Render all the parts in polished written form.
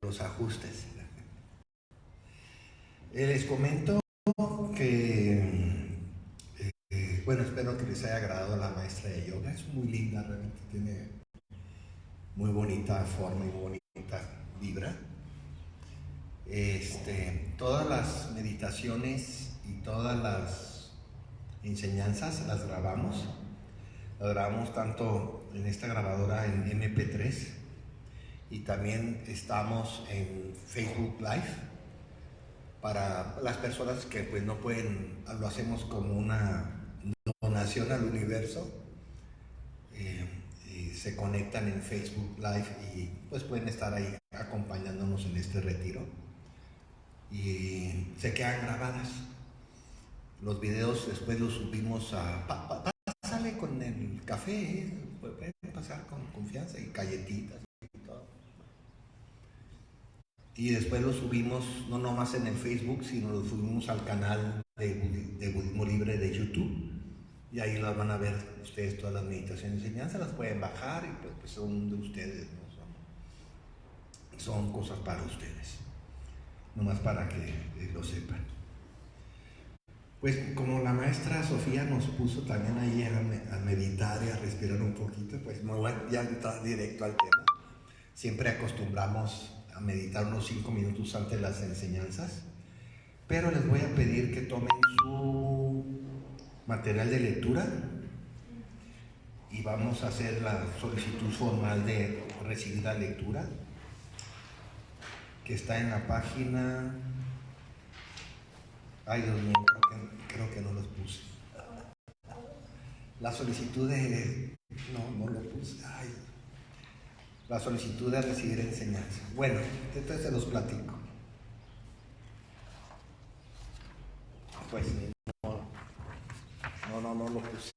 los ajustes. Les comento que, bueno, espero que les haya agradado la maestra de yoga. Es muy linda, realmente tiene muy bonita forma y muy bonita vibra. Todas las meditaciones y todas las enseñanzas las grabamos. Las grabamos tanto en esta grabadora en MP3 y también estamos en Facebook Live. Para las personas que pues no pueden, lo hacemos como una donación al universo, y se conectan en Facebook Live y pues pueden estar ahí acompañándonos en este retiro y se quedan grabadas. Los videos después los subimos pásale con el café, pueden pasar con confianza y galletitas y todo. Y después lo subimos no nomás en el Facebook, sino lo subimos al canal de Budismo Libre de YouTube. Y ahí las van a ver ustedes todas las meditaciones y enseñanzas, las pueden bajar y pues son de ustedes, ¿no? Son cosas para ustedes, nomás para que lo sepan. Pues como la maestra Sofía nos puso también ahí a meditar y a respirar un poquito, pues me voy a entrar directo al tema. Siempre acostumbramos a meditar unos 5 minutos antes de las enseñanzas, pero les voy a pedir que tomen su material de lectura y vamos a hacer la solicitud formal de recibir la lectura, que está en la página... Ay, Dios mío, creo que no los puse. La solicitud de... No lo puse. Ay. La solicitud de recibir enseñanza. Bueno, entonces se los platico. Pues no lo puse.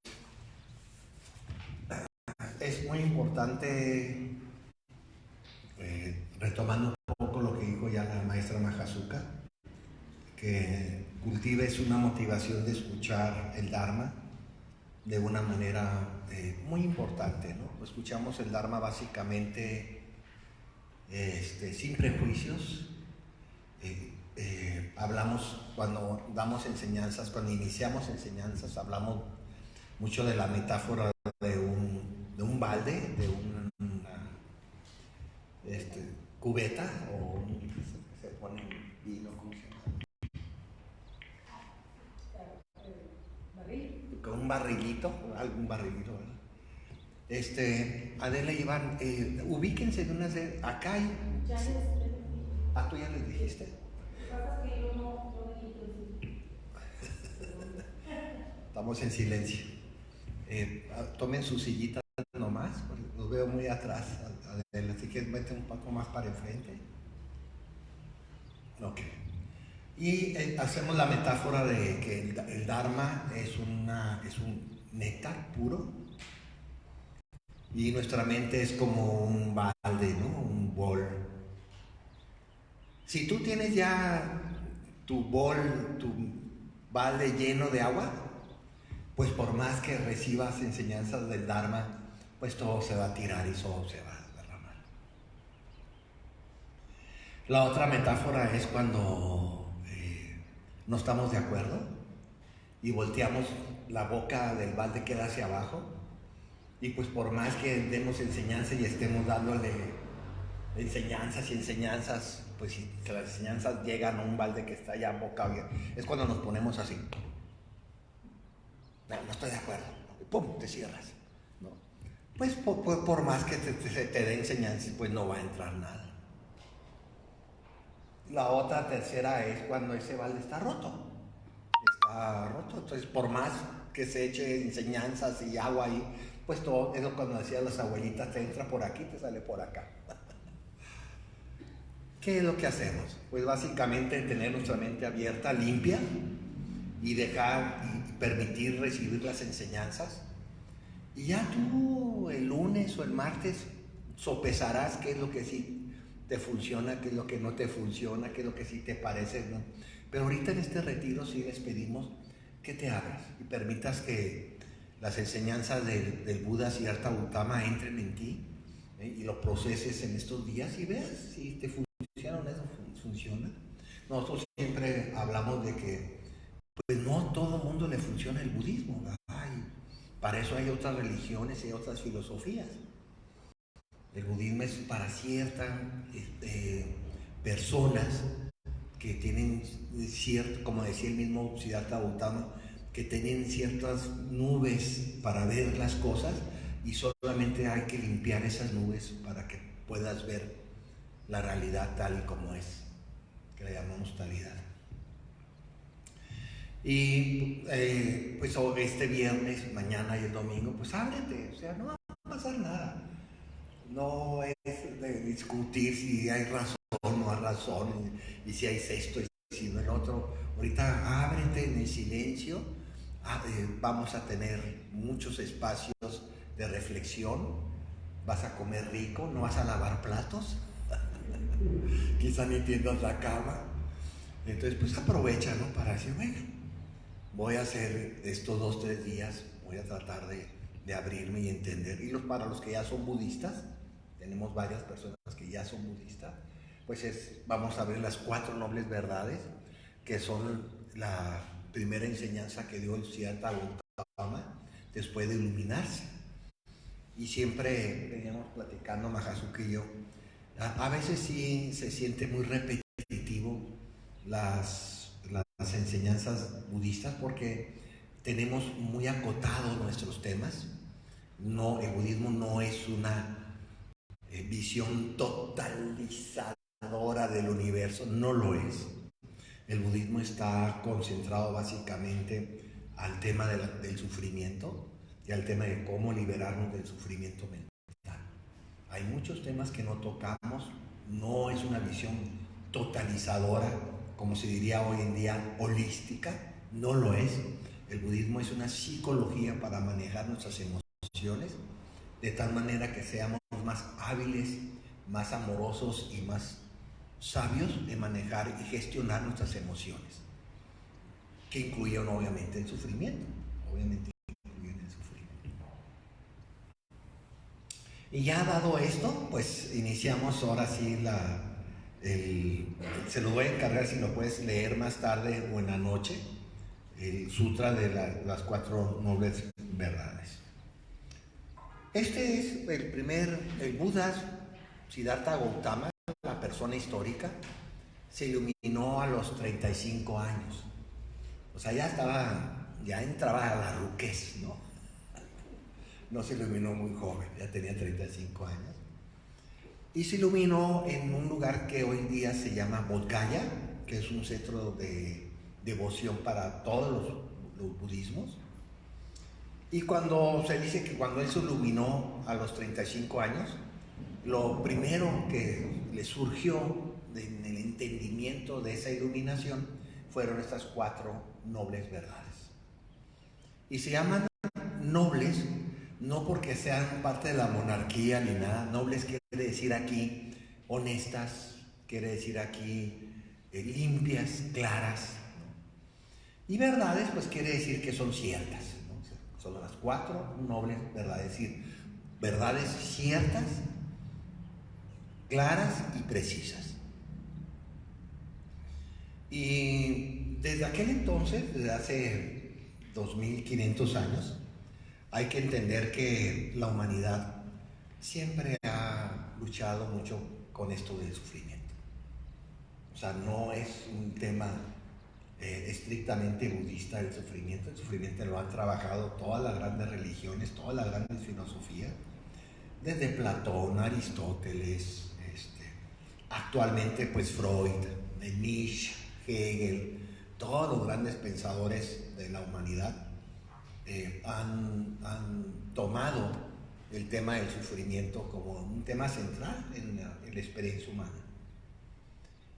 Es muy importante, retomando un poco lo que dijo ya la maestra Mahazuka, que cultives una motivación de escuchar el Dharma de una manera muy importante, ¿no? Escuchamos el Dharma básicamente sin prejuicios. Hablamos cuando damos enseñanzas, cuando iniciamos enseñanzas, hablamos mucho de la metáfora de un balde, de una cubeta o se pone vino, ¿cómo se llama? Con un barrilito, algún barrilito, ¿verdad? Adela y Iván, ubíquense de unas de acá hay. Tú ya les dijiste. Estamos en silencio. Tomen su sillita nomás, los veo muy atrás, Adela, así que vete un poco más para enfrente. Ok. Y hacemos la metáfora de que el Dharma es un néctar puro y nuestra mente es como un balde, ¿no? Un bol. Si tú tienes ya tu balde lleno de agua, pues por más que recibas enseñanzas del Dharma, pues todo se va a tirar y todo se va a derramar. La otra metáfora es cuando no estamos de acuerdo y volteamos la boca del balde, queda hacia abajo, y pues por más que demos enseñanza y estemos dándole enseñanzas y enseñanzas, pues si las enseñanzas llegan a un balde que está ya boca abierta, es cuando nos ponemos así. No estoy de acuerdo, y pum, te cierras, ¿no? Pues por más que te dé enseñanzas, pues no va a entrar nada. La otra tercera es cuando ese balde está roto. Entonces por más que se eche enseñanzas y agua ahí, pues todo eso, cuando decían las abuelitas, te entra por aquí, te sale por acá. ¿Qué es lo que hacemos? Pues básicamente tener nuestra mente abierta, limpia, y dejar y permitir recibir las enseñanzas, y ya tú el lunes o el martes sopesarás qué es lo que sí te funciona, qué es lo que no te funciona, qué es lo que sí te parece, ¿no? Pero ahorita en este retiro sí les pedimos que te abras y permitas que las enseñanzas del Buda Siddhartha Gautama entren en ti, y lo proceses en estos días y veas si te funciona estudiaron eso funciona. Nosotros siempre hablamos de que pues no todo el mundo le funciona el budismo, ¿verdad? Para eso hay otras religiones y otras filosofías. El budismo es para ciertas personas que tienen cierto, como decía el mismo Siddhartha Gautama, que tienen ciertas nubes para ver las cosas y solamente hay que limpiar esas nubes para que puedas ver la realidad tal y como es, que la llamamos talidad. Y pues este viernes, mañana y el domingo, pues ábrete, o sea, no va a pasar nada. No es de discutir si hay razón o no hay razón, y si hay esto y si no el otro. Ahorita ábrete en el silencio, vamos a tener muchos espacios de reflexión, vas a comer rico, no vas a lavar platos, quizá ni tiendas la cama. Entonces pues aprovecha, ¿no? Para decir, bueno, voy a hacer estos 2 o 3 días, voy a tratar de abrirme y entender. Y para los que ya son budistas, tenemos varias personas que ya son budistas, pues vamos a ver las 4 nobles verdades, que son la primera enseñanza que dio el Siddhartha Gautama después de iluminarse. Y siempre veníamos platicando Mahazuki y yo, a veces sí se siente muy repetitivo las enseñanzas budistas porque tenemos muy acotados nuestros temas. No, el budismo no es una visión totalizadora del universo, no lo es. El budismo está concentrado básicamente al tema del sufrimiento y al tema de cómo liberarnos del sufrimiento mental. Hay muchos temas que no tocamos, no es una visión totalizadora, como se diría hoy en día, holística, no lo es. El budismo es una psicología para manejar nuestras emociones, de tal manera que seamos más hábiles, más amorosos y más sabios en manejar y gestionar nuestras emociones, que incluyen obviamente el sufrimiento, Y ya dado esto, pues iniciamos ahora sí se lo voy a encargar si lo puedes leer más tarde o en la noche, el sutra de las 4 nobles verdades. Este es el Buda Siddhartha Gautama, la persona histórica, se iluminó a los 35 años. O sea, ya entraba a la ruquez, ¿no? No se iluminó muy joven, ya tenía 35 años. Y se iluminó en un lugar que hoy en día se llama Bodh Gaya, que es un centro de devoción para todos los budismos. Y cuando se dice que cuando él se iluminó a los 35 años, lo primero que le surgió en el entendimiento de esa iluminación fueron estas 4 nobles verdades. Y se llaman nobles no porque sean parte de la monarquía ni nada. Nobles quiere decir aquí honestas, quiere decir aquí limpias, claras, ¿no? Y verdades pues quiere decir que son ciertas, ¿no? O sea, son las 4 nobles verdades, es decir, verdades ciertas, claras y precisas. Y desde aquel entonces, desde hace 2500 años, hay que entender que la humanidad siempre ha luchado mucho con esto del sufrimiento. O sea, no es un tema estrictamente budista el sufrimiento. El sufrimiento lo han trabajado todas las grandes religiones, todas las grandes filosofías, desde Platón, Aristóteles, actualmente pues Freud, Nietzsche, Hegel, todos los grandes pensadores de la humanidad han tomado el tema del sufrimiento como un tema central en la experiencia humana.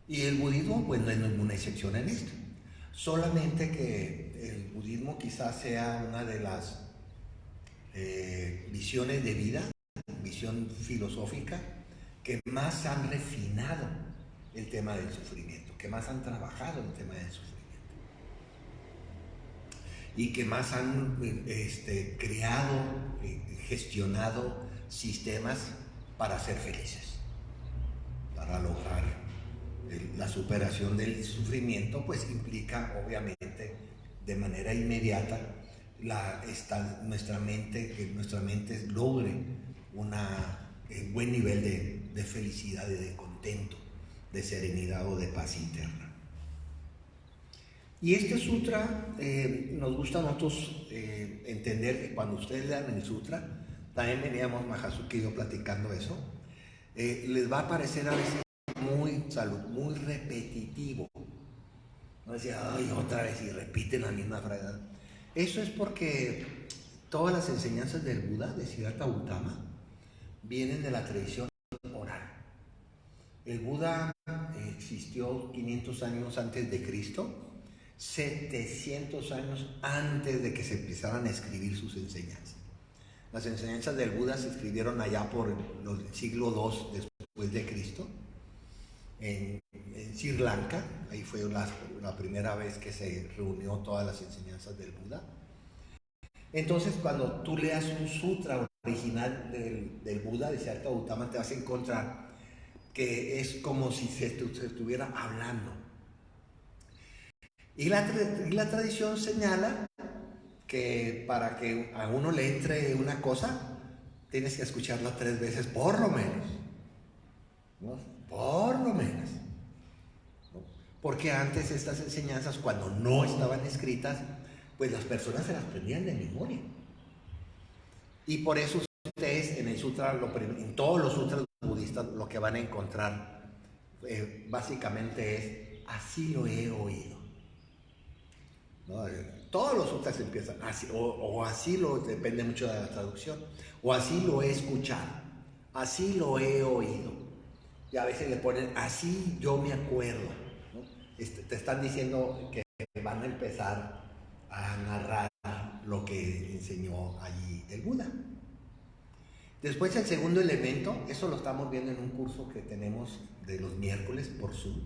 Y el budismo pues no es ninguna excepción en esto. Solamente que el budismo quizás sea una de las visiones de vida, visión filosófica, que más han refinado el tema del sufrimiento, que más han trabajado el tema del sufrimiento y que más han creado, gestionado sistemas para ser felices, para lograr la superación del sufrimiento pues implica obviamente de manera inmediata nuestra mente, que nuestra mente logre un buen nivel de felicidad y de contento, de serenidad o de paz interna. Y este sutra nos gusta a nosotros entender que cuando ustedes lean el sutra, también veníamos Mahasuki y yo platicando eso, les va a parecer a veces muy repetitivo. No decía, ay, otra vez y repiten la misma frase. Eso es porque todas las enseñanzas del Buda, de Siddhartha Gautama, vienen de la tradición oral. El Buda existió 500 años antes de Cristo, 700 años antes de que se empezaran a escribir sus enseñanzas. Las enseñanzas del Buda se escribieron allá por el siglo II después de Cristo, en Sri Lanka. Ahí fue la primera vez que se reunió todas las enseñanzas del Buda. Entonces, cuando tú leas un sutra original del Buda, de Siddhartha Gautama, te vas a encontrar que es como si se estuviera hablando. Y la tradición señala que para que a uno le entre una cosa, tienes que escucharla 3 veces por lo menos, ¿no? Por lo menos, ¿no? Porque antes estas enseñanzas, cuando no estaban escritas, pues las personas se las aprendían de memoria. Y por eso ustedes en el sutra, en todos los sutras budistas, lo que van a encontrar básicamente es: así lo he oído, ¿no? Todos los sutras empiezan así, o así depende mucho de la traducción, o así lo he escuchado, así lo he oído. Y a veces le ponen así yo me acuerdo, ¿no? Te están diciendo que van a empezar a narrar lo que enseñó allí el Buda. Después el segundo elemento, eso lo estamos viendo en un curso que tenemos de los miércoles por Zoom.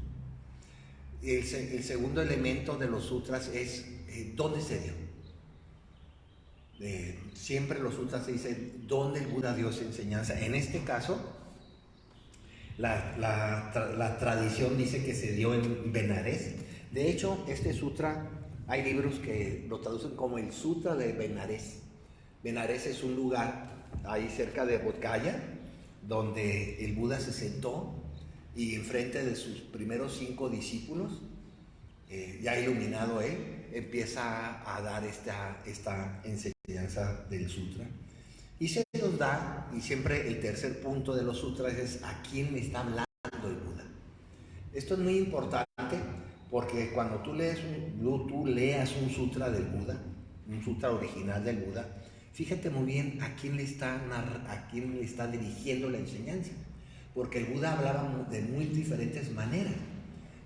El segundo elemento de los sutras es ¿dónde se dio? Siempre los sutras se dicen ¿dónde el Buda dio esa enseñanza? En este caso, la tradición dice que se dio en Benares. De hecho, este sutra, hay libros que lo traducen como el Sutra de Benares. Benares es un lugar ahí cerca de Bodh Gaya, donde el Buda se sentó y enfrente de sus primeros 5 discípulos, ya iluminado él, empieza a dar esta enseñanza del sutra. Y se nos da, y siempre el tercer punto de los sutras es a quién le está hablando el Buda. Esto es muy importante porque cuando tú leas un sutra del Buda, un sutra original del Buda, fíjate muy bien a quién le está dirigiendo la enseñanza. Porque el Buda hablaba de muy diferentes maneras.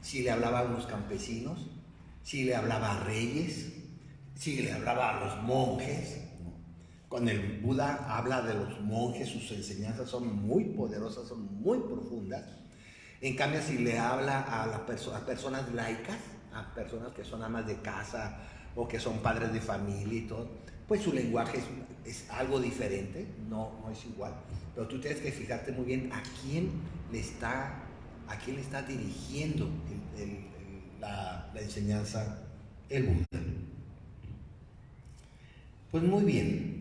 Si le hablaba a unos campesinos, si le hablaba a reyes, si le hablaba a los monjes. Cuando el Buda habla de los monjes, sus enseñanzas son muy poderosas, son muy profundas. En cambio, si le habla a personas laicas, a personas que son amas de casa o que son padres de familia y todo, pues su lenguaje es algo diferente, no es igual. Pero tú tienes que fijarte muy bien a quién le está dirigiendo la enseñanza el Buda. Pues muy bien.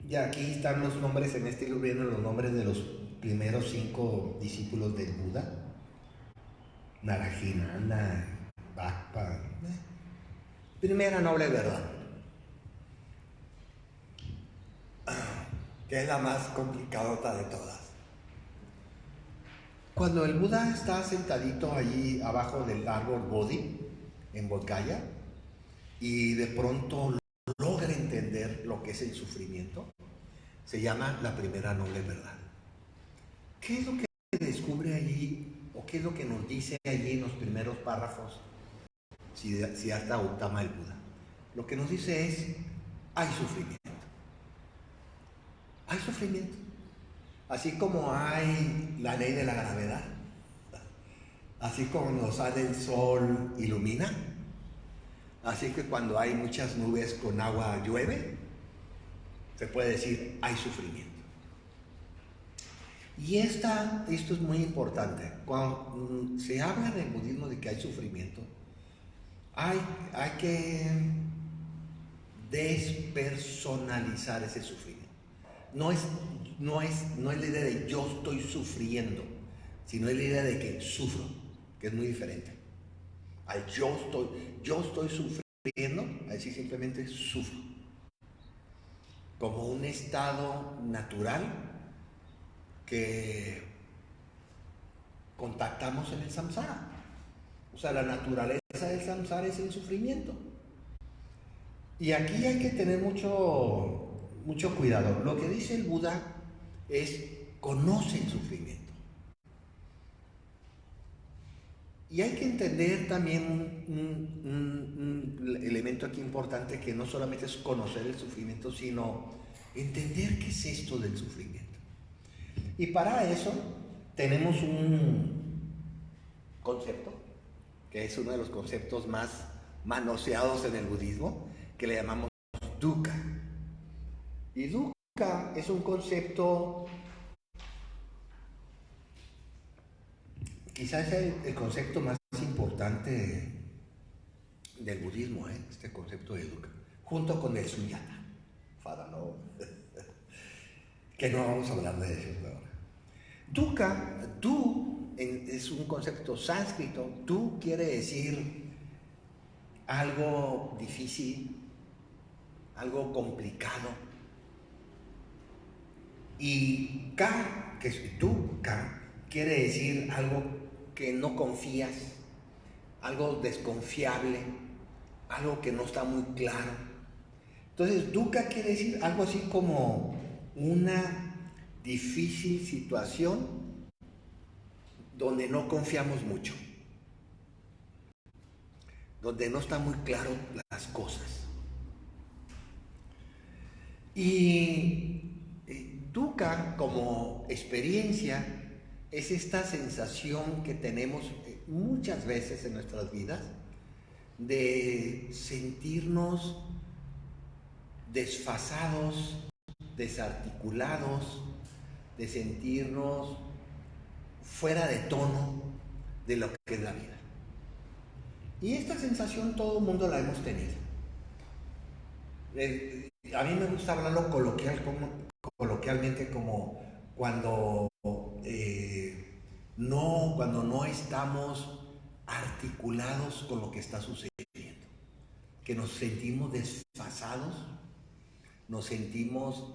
Y aquí están los nombres, en este libro vienen los nombres de los primeros 5 discípulos del Buda. Narayanana, Bhakpa. Primera noble verdad, que es la más complicadota de todas. Cuando el Buda está sentadito allí abajo del árbol Bodhi, en Bodh Gaya, y de pronto logra entender lo que es el sufrimiento, se llama la primera noble verdad. ¿Qué es lo que descubre allí, o qué es lo que nos dice allí en los primeros párrafos Siddhartha Gautama el Buda? Lo que nos dice es: hay sufrimiento. Hay sufrimiento. Así como hay la ley de la gravedad, así como nos sale el sol ilumina, así que cuando hay muchas nubes con agua llueve, se puede decir hay sufrimiento. Y esto es muy importante. Cuando se habla del budismo de que hay sufrimiento, hay que despersonalizar ese sufrimiento. No es la idea de yo estoy sufriendo, sino es la idea de que sufro, que es muy diferente. Al yo estoy sufriendo, a decir simplemente sufro. Como un estado natural que contactamos en el samsara. O sea, la naturaleza del samsara es el sufrimiento. Y aquí hay que tener mucho cuidado. Lo que dice el Buda es, conoce el sufrimiento. Y hay que entender también un elemento aquí importante, que no solamente es conocer el sufrimiento, sino entender qué es esto del sufrimiento. Y para eso tenemos un concepto, que es uno de los conceptos más manoseados en el budismo, que le llamamos dukkha. Y dukkha es un concepto, quizás es el concepto más importante del budismo, este concepto de dukkha, junto con el sunyata, no, que no vamos a hablar de eso ahora. Dukkha, es un concepto sánscrito. Du quiere decir algo difícil, algo complicado. Y ka, que es dukkha, quiere decir algo que no confías, algo desconfiable, algo que no está muy claro. Entonces, dukkha quiere decir algo así como una difícil situación donde no confiamos mucho, donde no están muy claras las cosas. Y dukkha, como experiencia, es esta sensación que tenemos muchas veces en nuestras vidas de sentirnos desfasados, desarticulados, de sentirnos fuera de tono de lo que es la vida. Y esta sensación todo el mundo la hemos tenido. A mí me gusta hablarlo coloquialmente como cuando no estamos articulados con lo que está sucediendo, que nos sentimos desfasados, nos sentimos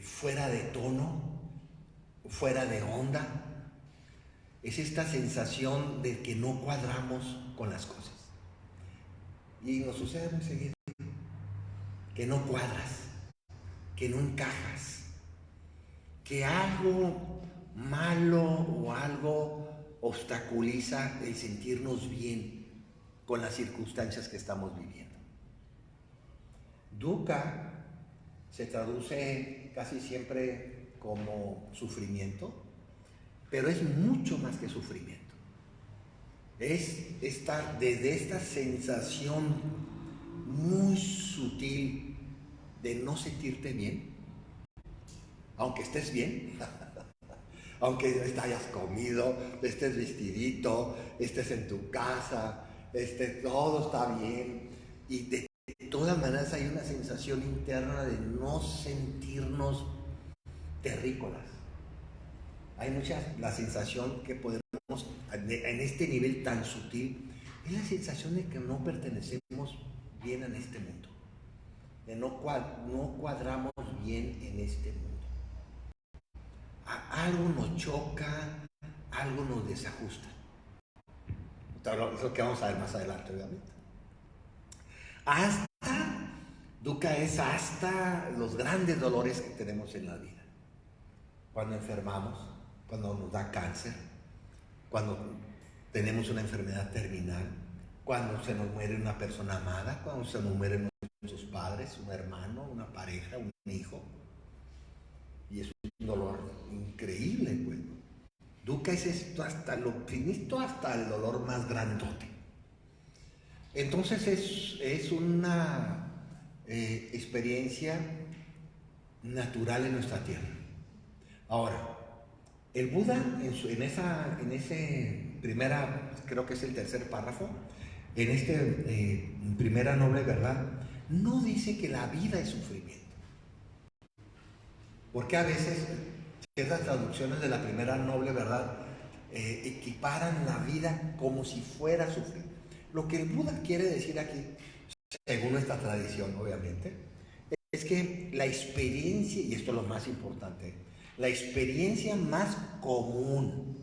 fuera de tono, fuera de onda. Es esta sensación de que no cuadramos con las cosas. Y nos sucede muy seguido, que no cuadras, que no encajas, que algo malo o algo obstaculiza el sentirnos bien con las circunstancias que estamos viviendo. Dukkha se traduce casi siempre como sufrimiento, pero es mucho más que sufrimiento. Es desde esta sensación muy sutil de no sentirte bien, aunque estés bien, aunque hayas comido, estés vestidito, estés en tu casa, todo está bien, y de todas maneras hay una sensación interna de no sentirnos terrícolas. Hay la sensación que podemos, en este nivel tan sutil, es la sensación de que no pertenecemos bien en este mundo, de no cuadramos bien en este mundo. Algo nos choca, algo nos desajusta. Es lo que vamos a ver más adelante, obviamente. Dukkha es hasta los grandes dolores que tenemos en la vida. Cuando enfermamos, cuando nos da cáncer, cuando tenemos una enfermedad terminal, cuando se nos muere una persona amada, cuando se nos mueren nuestros padres, un hermano, una pareja, un hijo. Y es un dolor increíble, pues. Dukkha es esto hasta lo finito, hasta el dolor más grandote. Entonces es una experiencia natural en nuestra tierra. Ahora, El Buda, en ese primera, creo que es el tercer párrafo, en primera noble verdad, no dice que la vida es sufrimiento. Porque a veces ciertas traducciones de la primera noble verdad equiparan la vida como si fuera sufrir. Lo que el Buda quiere decir aquí, según nuestra tradición obviamente, es que la experiencia, y esto es lo más importante, la experiencia más común,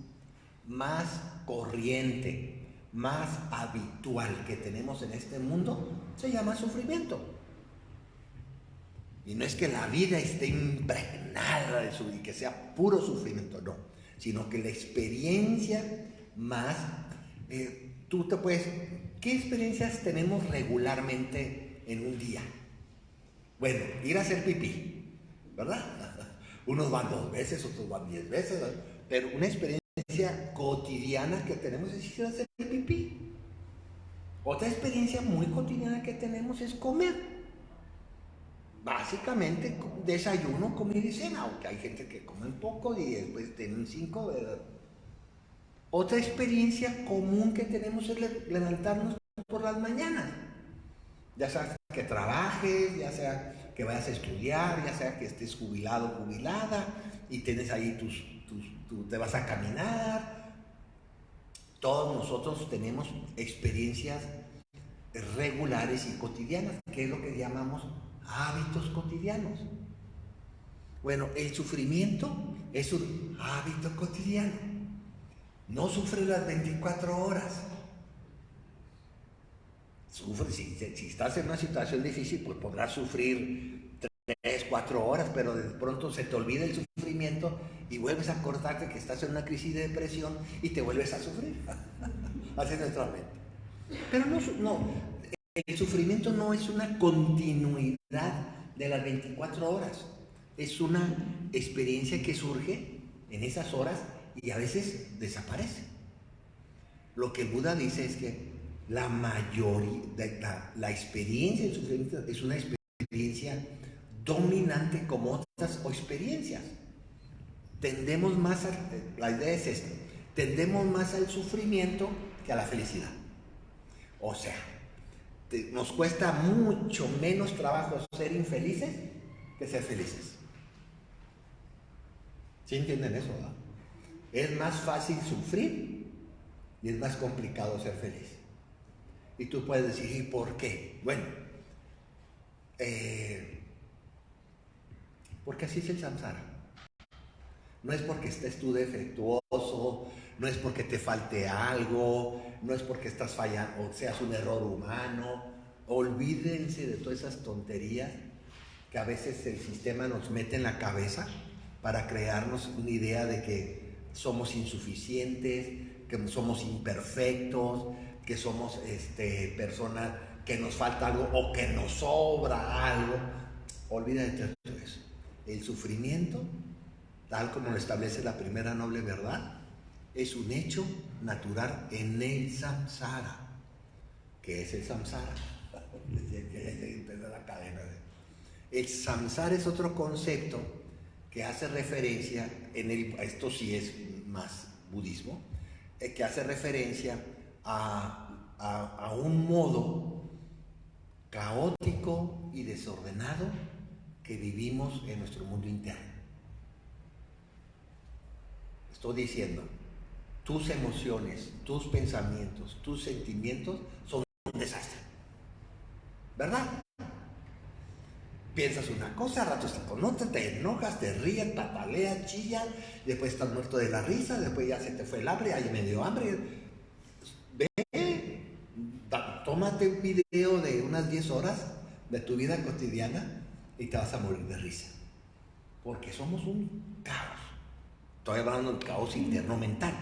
más corriente, más habitual que tenemos en este mundo se llama sufrimiento. Y no es que la vida esté impregnada de y que sea puro sufrimiento, no, sino que la experiencia más, tú te puedes, ¿qué experiencias tenemos regularmente en un día? Bueno, ir a hacer pipí, ¿verdad? Unos van 2 veces, otros van 10 veces, ¿verdad? Pero una experiencia cotidiana que tenemos es ir a hacer pipí. Otra experiencia muy cotidiana que tenemos es comer. Básicamente desayuno, comida y cena, aunque hay gente que come poco y después tienen 5, ¿verdad? Otra experiencia común que tenemos es levantarnos por las mañanas. Ya sea que trabajes, ya sea que vayas a estudiar, ya sea que estés jubilado o jubilada y tienes ahí te vas a caminar. Todos nosotros tenemos experiencias regulares y cotidianas, que es lo que llamamos hábitos cotidianos. Bueno, el sufrimiento es un hábito cotidiano. No sufre las 24 horas. Sufre, si estás en una situación difícil, pues podrás sufrir 3, 4 horas, pero de pronto se te olvida el sufrimiento y vuelves a acordarte que estás en una crisis de depresión y te vuelves a sufrir. Así es nuestra mente. Pero no, el sufrimiento no es una continuidad de las 24 horas. Es una experiencia que surge en esas horas y a veces desaparece. Lo que el Buda dice es que la mayoría, la experiencia del sufrimiento es una experiencia dominante como otras experiencias. Tendemos más la idea es esta, tendemos más al sufrimiento que a la felicidad. O sea, nos cuesta mucho menos trabajo ser infelices que ser felices. ¿Sí entienden eso, verdad? Es más fácil sufrir y es más complicado ser feliz. Y tú puedes decir, ¿y por qué? Bueno, porque así es el samsara. No es porque estés tú defectuoso, no es porque te falte algo, no es porque estás fallando o seas un error humano. Olvídense de todas esas tonterías que a veces el sistema nos mete en la cabeza para crearnos una idea de que somos insuficientes, que somos imperfectos, que somos personas que nos falta algo o que nos sobra algo. Olvídate de todo eso. El sufrimiento, tal como lo establece la primera noble verdad, es un hecho natural en el samsara. ¿Qué es el samsara? El samsara es otro concepto que hace referencia, esto sí es más budismo, que hace referencia a un modo caótico y desordenado que vivimos en nuestro mundo interno. Estoy diciendo, tus emociones, tus pensamientos, tus sentimientos son un desastre, ¿verdad? Piensas una cosa, a rato estás con otra, te enojas, te ríes, pataleas, chillas, después estás muerto de la risa, después ya se te fue el hambre, ahí me dio hambre. Ve, tómate un video de unas 10 horas de tu vida cotidiana y te vas a morir de risa. Porque somos un caos. Estoy hablando de caos interno mental.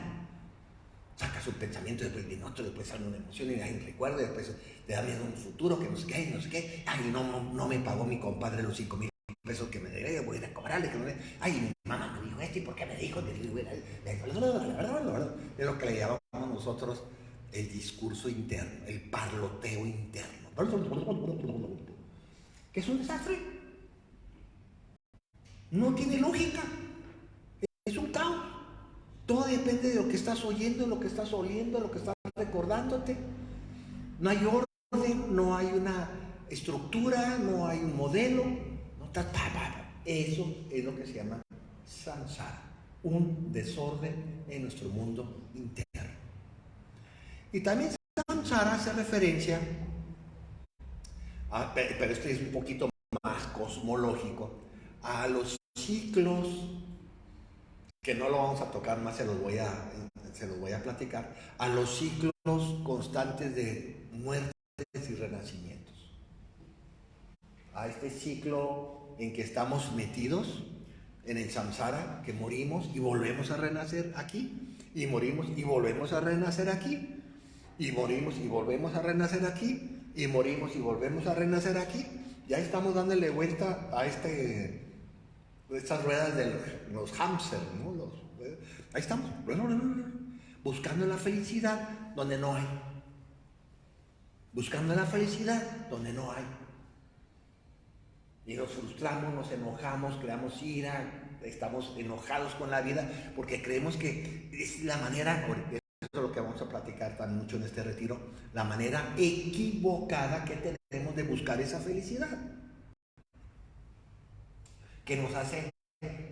Sacas un pensamiento, después viene otro, después sale una emoción y hay un recuerdo, después te da miedo un futuro, que no sé qué, no sé qué. Ay, no me pagó mi compadre los 5,000 pesos que me debe, voy a ir a cobrarle. Que no me... Ay, mi mamá me dijo esto y por qué me dijo. Es lo que le llamamos nosotros el discurso interno, el parloteo interno. Que es un desastre. No tiene lógica. Es un caos. Todo depende de lo que estás oyendo, lo que estás oliendo, lo que estás recordándote. No hay orden, no hay una estructura, no hay un modelo. No, eso es lo que se llama samsara, un desorden en nuestro mundo interno. Y también samsara hace referencia, pero este es un poquito más cosmológico, a los ciclos, que no lo vamos a tocar más, se los voy a platicar, a los ciclos constantes de muertes y renacimientos. A este ciclo en que estamos metidos en el samsara, que morimos y volvemos a renacer aquí, y morimos y volvemos a renacer aquí, y morimos y volvemos a renacer aquí, y morimos y volvemos a renacer aquí. Ya estamos dándole vuelta a estas ruedas de los hámsters, ¿no? Ahí estamos, buscando la felicidad donde no hay. Buscando la felicidad donde no hay. Y nos frustramos, nos enojamos, creamos ira, estamos enojados con la vida porque creemos que es la manera, eso es lo que vamos a platicar tan mucho en este retiro, la manera equivocada que tenemos de buscar esa felicidad, que nos hace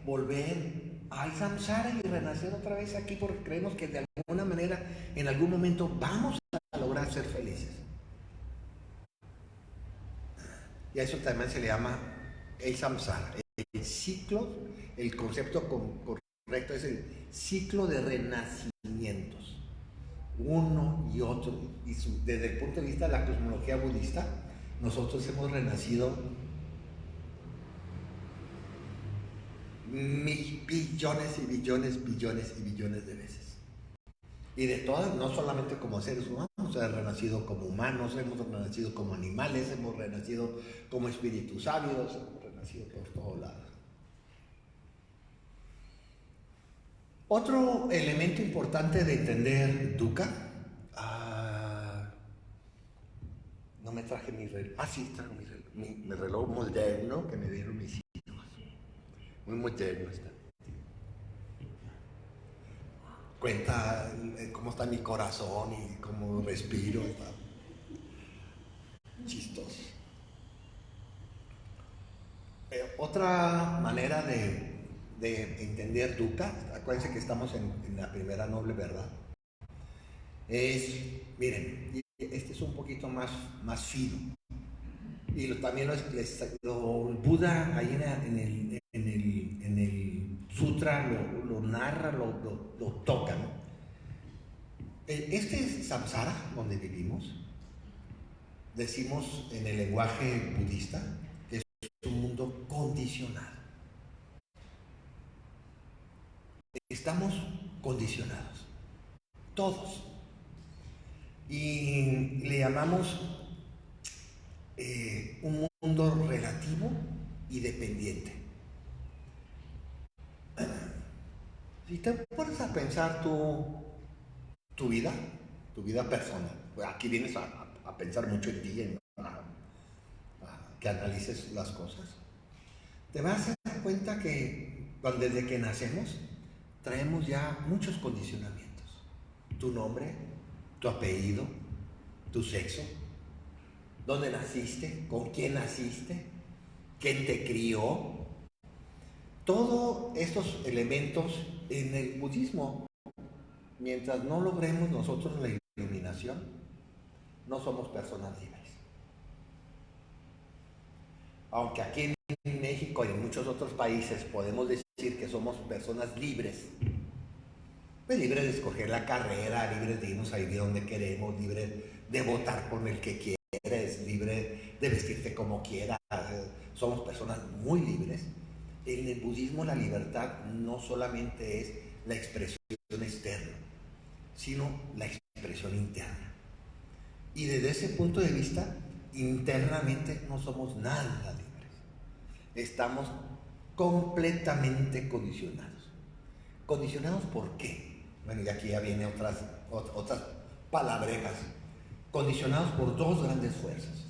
volver al samsara y renacer otra vez aquí porque creemos que de alguna manera, en algún momento vamos a lograr ser felices. Y a eso también se le llama el samsara, el ciclo, el concepto correcto es el ciclo de renacimientos, uno y otro. Y desde el punto de vista de la cosmología budista, nosotros hemos renacido billones y billones, billones y billones de veces. Y de todas, no solamente como seres humanos, hemos renacido como humanos, hemos renacido como animales, hemos renacido como espíritus sabios, hemos renacido por todos lados. Otro elemento importante de entender dukkha, no me traje mi reloj, sí, traje mi reloj moderno que me dieron mis hijos, muy moderno está. Cuenta cómo está mi corazón y cómo respiro, está chistoso. Otra manera de entender dukkha, acuérdense que estamos en la primera noble verdad, es, miren, este es un poquito más fino, y también lo Buda ahí en el sutra lo narra, lo toca, ¿no? Este samsara donde vivimos, decimos en el lenguaje budista, que es un mundo condicionado. Estamos condicionados, todos. Y le llamamos un mundo relativo y dependiente. Si te pones a pensar tu vida personal, aquí vienes a pensar mucho en ti, a que analices las cosas, te vas a dar cuenta que desde que nacemos traemos ya muchos condicionamientos. Tu nombre, tu apellido, tu sexo, dónde naciste, con quién naciste, quién te crió. Todos estos elementos en el budismo, mientras no logremos nosotros la iluminación, no somos personas libres. Aunque aquí en México y en muchos otros países podemos decir que somos personas libres, pues libres de escoger la carrera, libres de irnos a vivir donde queremos, libres de votar por el que quieres, libre de vestirte como quieras, somos personas muy libres. En el budismo la libertad no solamente es la expresión externa, sino la expresión interna. Y desde ese punto de vista, internamente no somos nada libres. Estamos completamente condicionados. ¿Condicionados por qué? Bueno, y aquí ya vienen otras palabrejas. Condicionados por dos grandes fuerzas.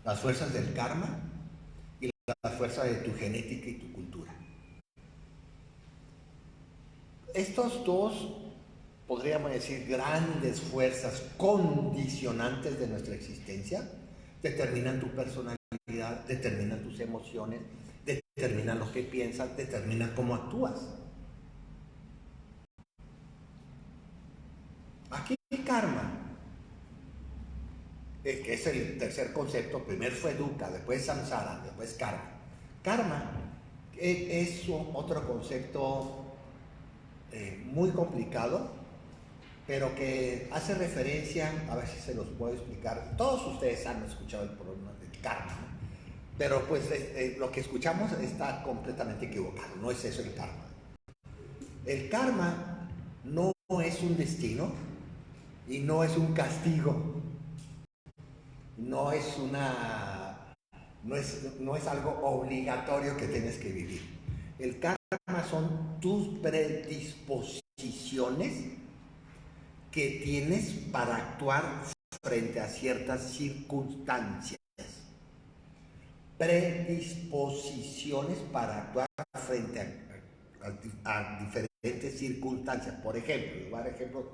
Las fuerzas del karma y la fuerza de tu genética y tu cultura. Estos dos, podríamos decir, grandes fuerzas condicionantes de nuestra existencia, determinan tu personalidad, determinan tus emociones, determinan lo que piensas, determinan cómo actúas. Aquí el karma, que es el tercer concepto, primero fue dukkha, después samsara, después karma. Karma es otro concepto muy complicado, pero que hace referencia, a ver si se los puedo explicar. Todos ustedes han escuchado el problema del karma, ¿no? Pero pues lo que escuchamos está completamente equivocado, no es eso el karma. El karma no es un destino y no es un castigo, no es no es algo obligatorio que tienes que vivir. El karma son tus predisposiciones que tienes para actuar frente a ciertas circunstancias. Predisposiciones para actuar frente a diferentes circunstancias. Por ejemplo, les voy a dar ejemplos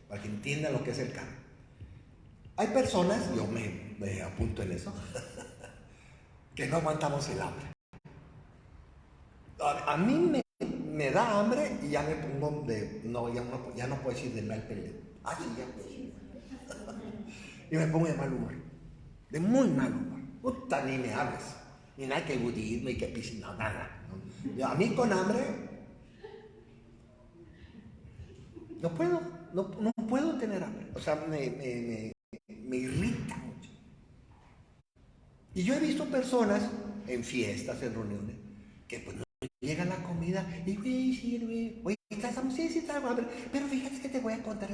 para que entiendan lo que es el karma. Hay personas, yo me apunto en eso, que no aguantamos el hambre. A mí me da hambre y ya me pongo ya no puedo decir de mal peleo. Ah, sí, ya puedo decir. Y me pongo de mal humor, de muy mal humor. Puta, ni me hables, ni nada que budismo y que piscina, no, nada. A mí con hambre no puedo tener hambre. O sea, me irrita mucho. Y yo he visto personas en fiestas, en reuniones, que pues no llega la comida y güey, sirve, oye, sí, estamos hambre, pero fíjate que te voy a contar,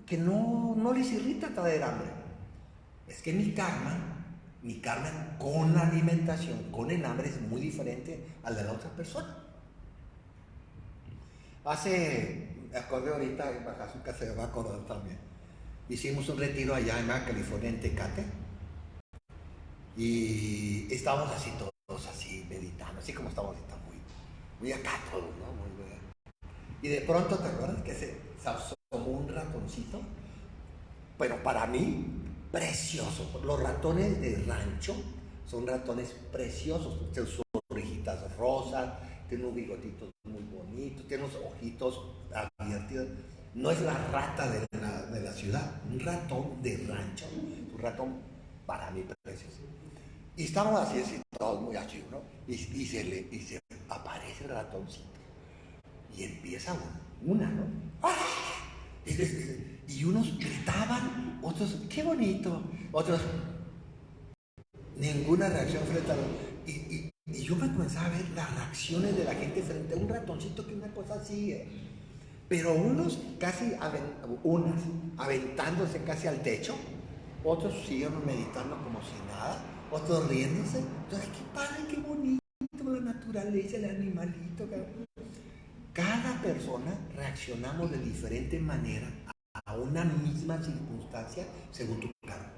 que no les irrita traer hambre. Es que mi karma con la alimentación, con el hambre, es muy diferente al de la otra persona. Me acordé ahorita en Baja Azúcar, se me va a acordar también. Hicimos un retiro allá en Baja California, en Tecate, y estábamos así todos así meditando, así como estamos ahorita, muy acá todos, ¿no? Muy bien. Y de pronto, ¿te acuerdas que se asomó un ratoncito? Pero para mí, precioso. Los ratones de rancho son ratones preciosos. Tienen sus orejitas rosas, tienen unos bigotitos muy bonitos, tienen unos ojitos abiertos. No es la rata de la ciudad, un ratón de rancho. Un ratón para mí precioso. Y estamos así, todos muy así, ¿no? Y se aparece el ratoncito. Y empieza una, ¿no? ¡Ah! Y unos gritaban, otros, qué bonito, otros, ninguna reacción frente a y yo me comenzaba a ver las reacciones de la gente frente a un ratoncito, que una cosa así, pero unos aventándose casi al techo, otros siguieron meditando como si nada, otros riéndose. Entonces, qué padre, qué bonito la naturaleza, el animalito. Cada persona reaccionamos de diferente manera a una misma circunstancia según tu karma.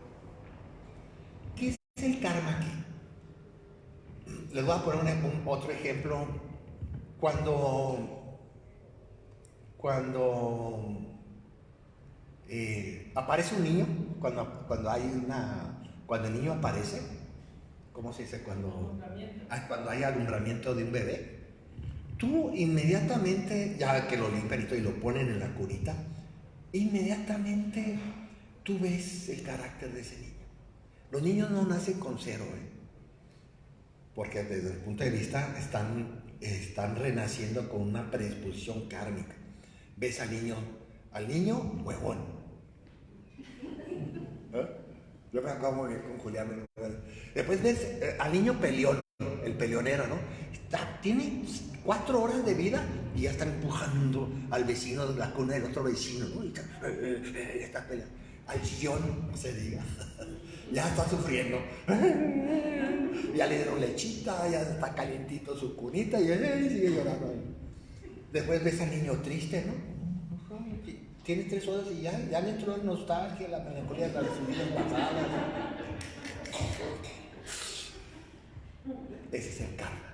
¿Qué es el karma aquí? Les voy a poner otro ejemplo. Cuando aparece un niño, cuando el niño aparece, ¿cómo se dice? Cuando hay alumbramiento de un bebé, tú inmediatamente, ya que lo limpian y lo ponen en la cunita, inmediatamente tú ves el carácter de ese niño. Los niños no nacen con cero, porque desde el punto de vista están renaciendo con una predisposición kármica. Ves al niño huevón. Yo me acuerdo muy bien con Julián. Después ves al niño peleón, el peleonero, ¿no? Tiene 4 horas de vida y ya está empujando al vecino de la cuna del otro vecino, ¿no? Y está peleando. Al chillón, no se diga. Ya está sufriendo. Ya le dieron lechita, ya está calientito su cunita y él sigue llorando. Después ves al niño triste, ¿no? Tiene 3 horas y ya le entró la nostalgia, la melancolía de las vidas pasadas. Ese es el karma.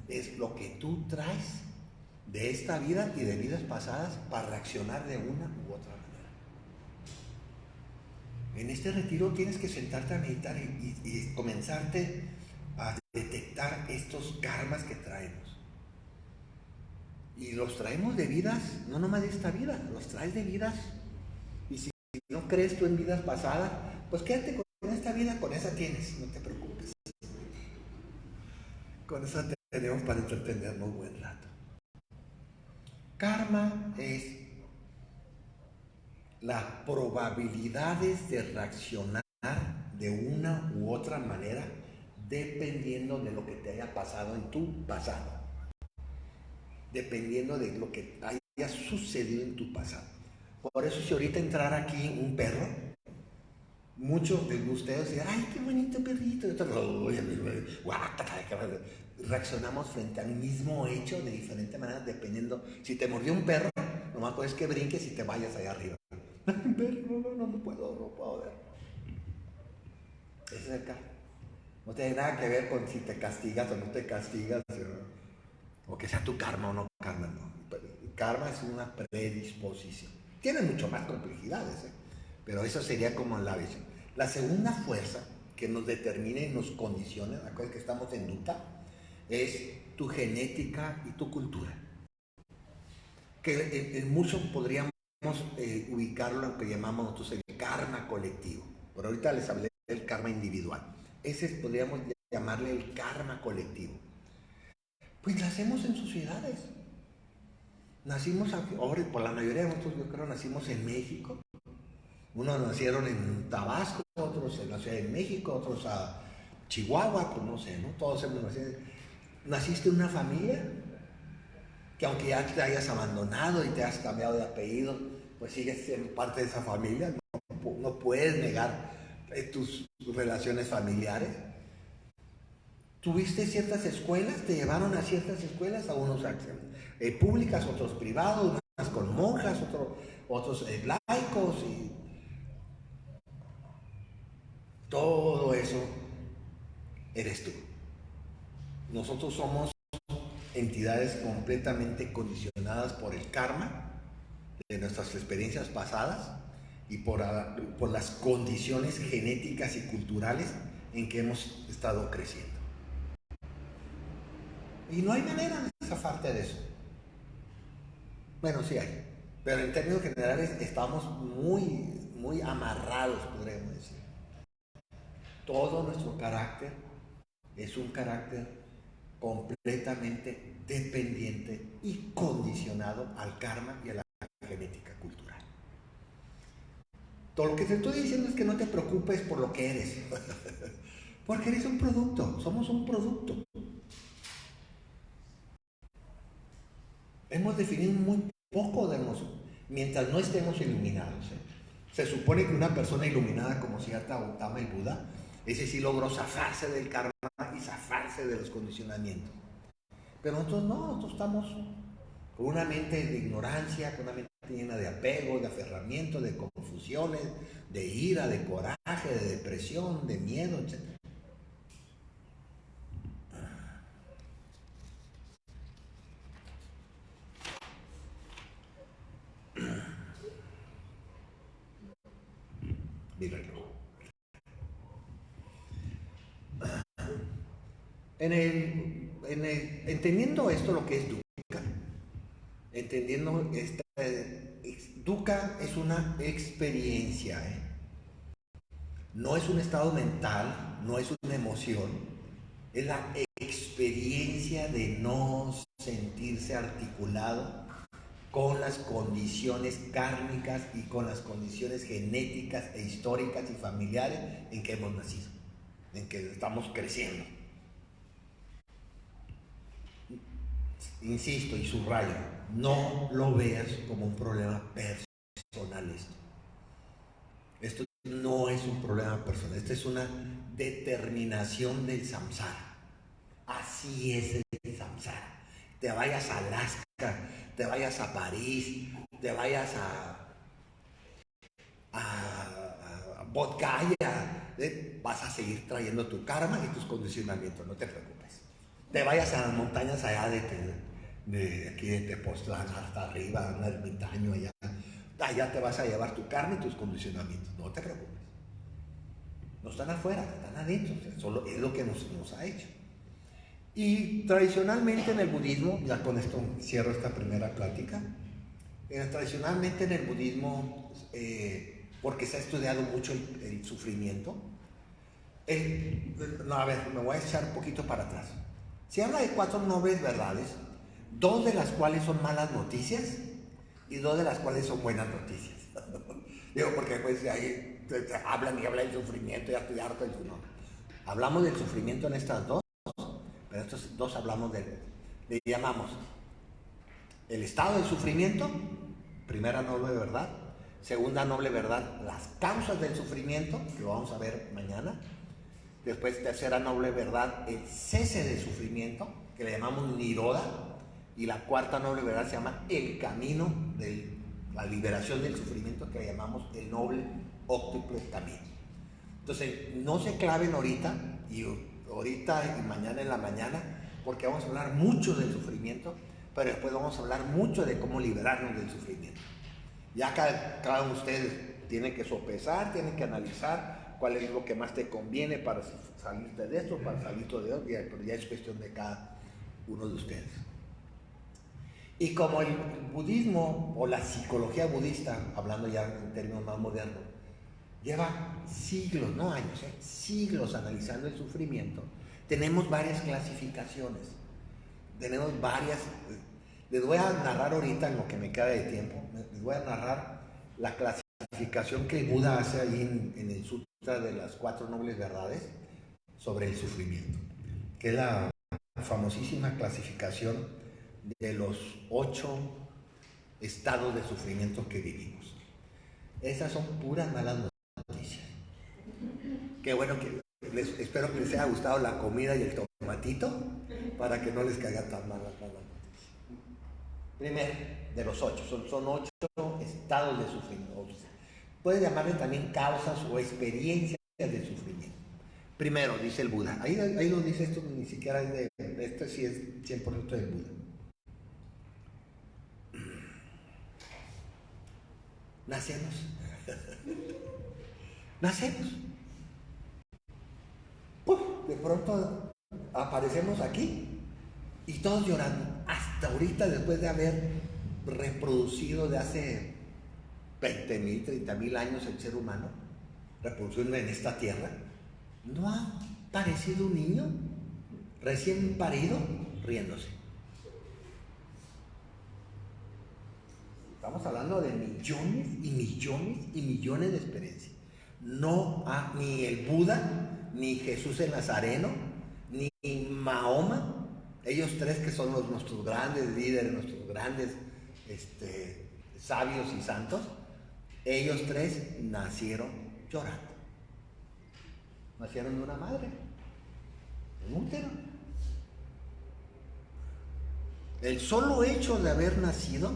Es lo que tú traes de esta vida y de vidas pasadas para reaccionar de una u otra manera. En este retiro tienes que sentarte a meditar y comenzarte a detectar estos karmas que traemos. Y los traemos de vidas, no nomás de esta vida, los traes de vidas. Y si no crees tú en vidas pasadas, pues quédate con esta vida, con esa tienes, no te preocupes. Con esa tenemos para entretenernos buen rato. Karma es las probabilidades de reaccionar de una u otra manera dependiendo de lo que te haya pasado en tu pasado, dependiendo de lo que haya sucedido en tu pasado. Por eso si ahorita entrara aquí un perro, muchos de ustedes dirán, ay, qué bonito perrito, reaccionamos frente al mismo hecho de diferentes maneras dependiendo. Si te mordió un perro, nomás puedes que brinques y te vayas allá arriba. No puedo ver. Ese es el karma. No tiene nada que ver con si te castigas o no te castigas, o que sea tu karma o no karma, no. El karma es una predisposición. Tiene mucho más complejidades, pero eso sería como la visión. La segunda fuerza que nos determina y nos condiciona, acuérdense que estamos en dukkha, es tu genética y tu cultura. Que en mucho podríamos ubicarlo en lo que llamamos nosotros el karma colectivo. Por ahorita les hablé del karma individual. Ese podríamos llamarle el karma colectivo. Pues nacemos en sociedades. Nacimos aquí, ahora por la mayoría de nosotros yo creo nacimos en México. Unos nacieron en Tabasco, otros en la Ciudad de México, otros a Chihuahua, pues no sé, ¿no? Todos hemos nacido. Naciste en una familia que aunque ya te hayas abandonado y te has cambiado de apellido, pues sigues siendo parte de esa familia, no puedes negar tus relaciones familiares. Tuviste ciertas escuelas, te llevaron a ciertas escuelas, a unos públicas, otros privados, unas con monjas, otros laicos, y todo eso eres tú. Nosotros somos entidades completamente condicionadas por el karma de nuestras experiencias pasadas y por las condiciones genéticas y culturales en que hemos estado creciendo. Y no hay manera de zafarte de eso. Bueno, sí hay, pero en términos generales estamos muy amarrados, podríamos decir. Todo nuestro carácter es un carácter completamente dependiente y condicionado al karma y a la genética cultural. Todo lo que te estoy diciendo es que no te preocupes por lo que eres, porque eres un producto, somos un producto. Hemos definido muy poco de nosotros, mientras no estemos iluminados. Se supone que una persona iluminada como cierta Gautama y Buda, ese sí logró zafarse del karma y zafarse de los condicionamientos. Pero nosotros no, nosotros estamos con una mente de ignorancia, con una mente llena de apego, de aferramiento, de confusiones, de ira, de coraje, de depresión, de miedo, etc. Míralo. Entendiendo esto, lo que es dukkha, entendiendo dukkha es una experiencia, no es un estado mental, no es una emoción, es la experiencia de no sentirse articulado con las condiciones kármicas y con las condiciones genéticas e históricas y familiares en que hemos nacido, en que estamos creciendo. Insisto y subrayo, no lo veas como un problema personal esto. Esto no es un problema personal, esto es una determinación del samsara. Así es el samsara. Te vayas a Alaska, te vayas a París, te vayas a Bodgaya, vas a seguir trayendo tu karma y tus condicionamientos, no te preocupes. Te vayas a las montañas allá de aquí de Tepoztlán hasta arriba, un ermitaño allá. Allá te vas a llevar tu carne y tus condicionamientos, no te preocupes. No están afuera, están adentro, solo es lo que nos ha hecho. Y tradicionalmente en el budismo, ya con esto cierro esta primera plática, tradicionalmente en el budismo, porque se ha estudiado mucho el sufrimiento, no, a ver, me voy a echar un poquito para atrás. Se habla de 4 nobles verdades, 2 de las cuales son malas noticias y 2 de las cuales son buenas noticias. Digo, porque pues ahí te hablan y hablan del sufrimiento, ya estoy harto del sufrimiento. Hablamos del sufrimiento en estas 2, pero estos 2 hablamos le llamamos el estado del sufrimiento, primera noble verdad. Segunda noble verdad, las causas del sufrimiento, que lo vamos a ver mañana. Después, tercera noble verdad, el cese del sufrimiento, que le llamamos Niroda. Y la cuarta noble verdad se llama el camino de la liberación del sufrimiento, que le llamamos el noble óctuple camino. Entonces, no se claven ahorita y mañana en la mañana, porque vamos a hablar mucho del sufrimiento, pero después vamos a hablar mucho de cómo liberarnos del sufrimiento. Ya cada uno de ustedes tiene que sopesar, tiene que analizar cuál es lo que más te conviene para salirte de esto, para salirte de otro, pero ya es cuestión de cada uno de ustedes. Y como el budismo o la psicología budista, hablando ya en términos más modernos, lleva siglos, no años, siglos analizando el sufrimiento, tenemos varias clasificaciones, tenemos varias. Les voy a narrar ahorita, en lo que me queda de tiempo, les voy a narrar la clasificación que Buda hace ahí en el Sutra de las 4 nobles verdades sobre el sufrimiento, que es la famosísima clasificación de los 8 estados de sufrimiento que vivimos. Esas son puras malas noticias. Qué bueno que espero que les haya gustado la comida y el tomatito para que no les caiga tan mal las malas noticias. Primero, de los 8, son 8 estados de sufrimiento. Puedes llamarle también causas o experiencias de sufrimiento. Primero, dice el Buda, ahí lo dice esto, ni siquiera es esto sí es 100% del Buda. Nacemos. ¡Puf! De pronto aparecemos aquí y todos llorando. Hasta ahorita, después de haber reproducido de hace 20,000, 30,000 años el ser humano, reproduciendo en esta tierra, ¿no ha aparecido un niño recién parido riéndose? Estamos hablando de millones y millones y millones de experiencias. No ha ni el Buda, ni Jesús el Nazareno, ni Mahoma, ellos 3 que son nuestros grandes líderes, nuestros grandes sabios y santos, ellos 3 nacieron llorando. Nacieron de una madre, en un útero. El solo hecho de haber nacido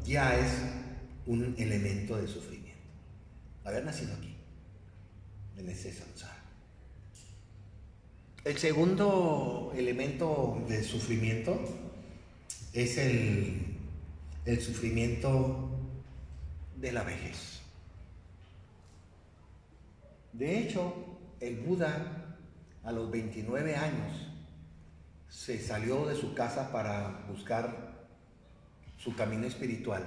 ya es un elemento de sufrimiento. Haber nacido aquí, en ese samsara. El segundo elemento de sufrimiento es el sufrimiento de la vejez. De hecho, el Buda a los 29 años se salió de su casa para buscar su camino espiritual.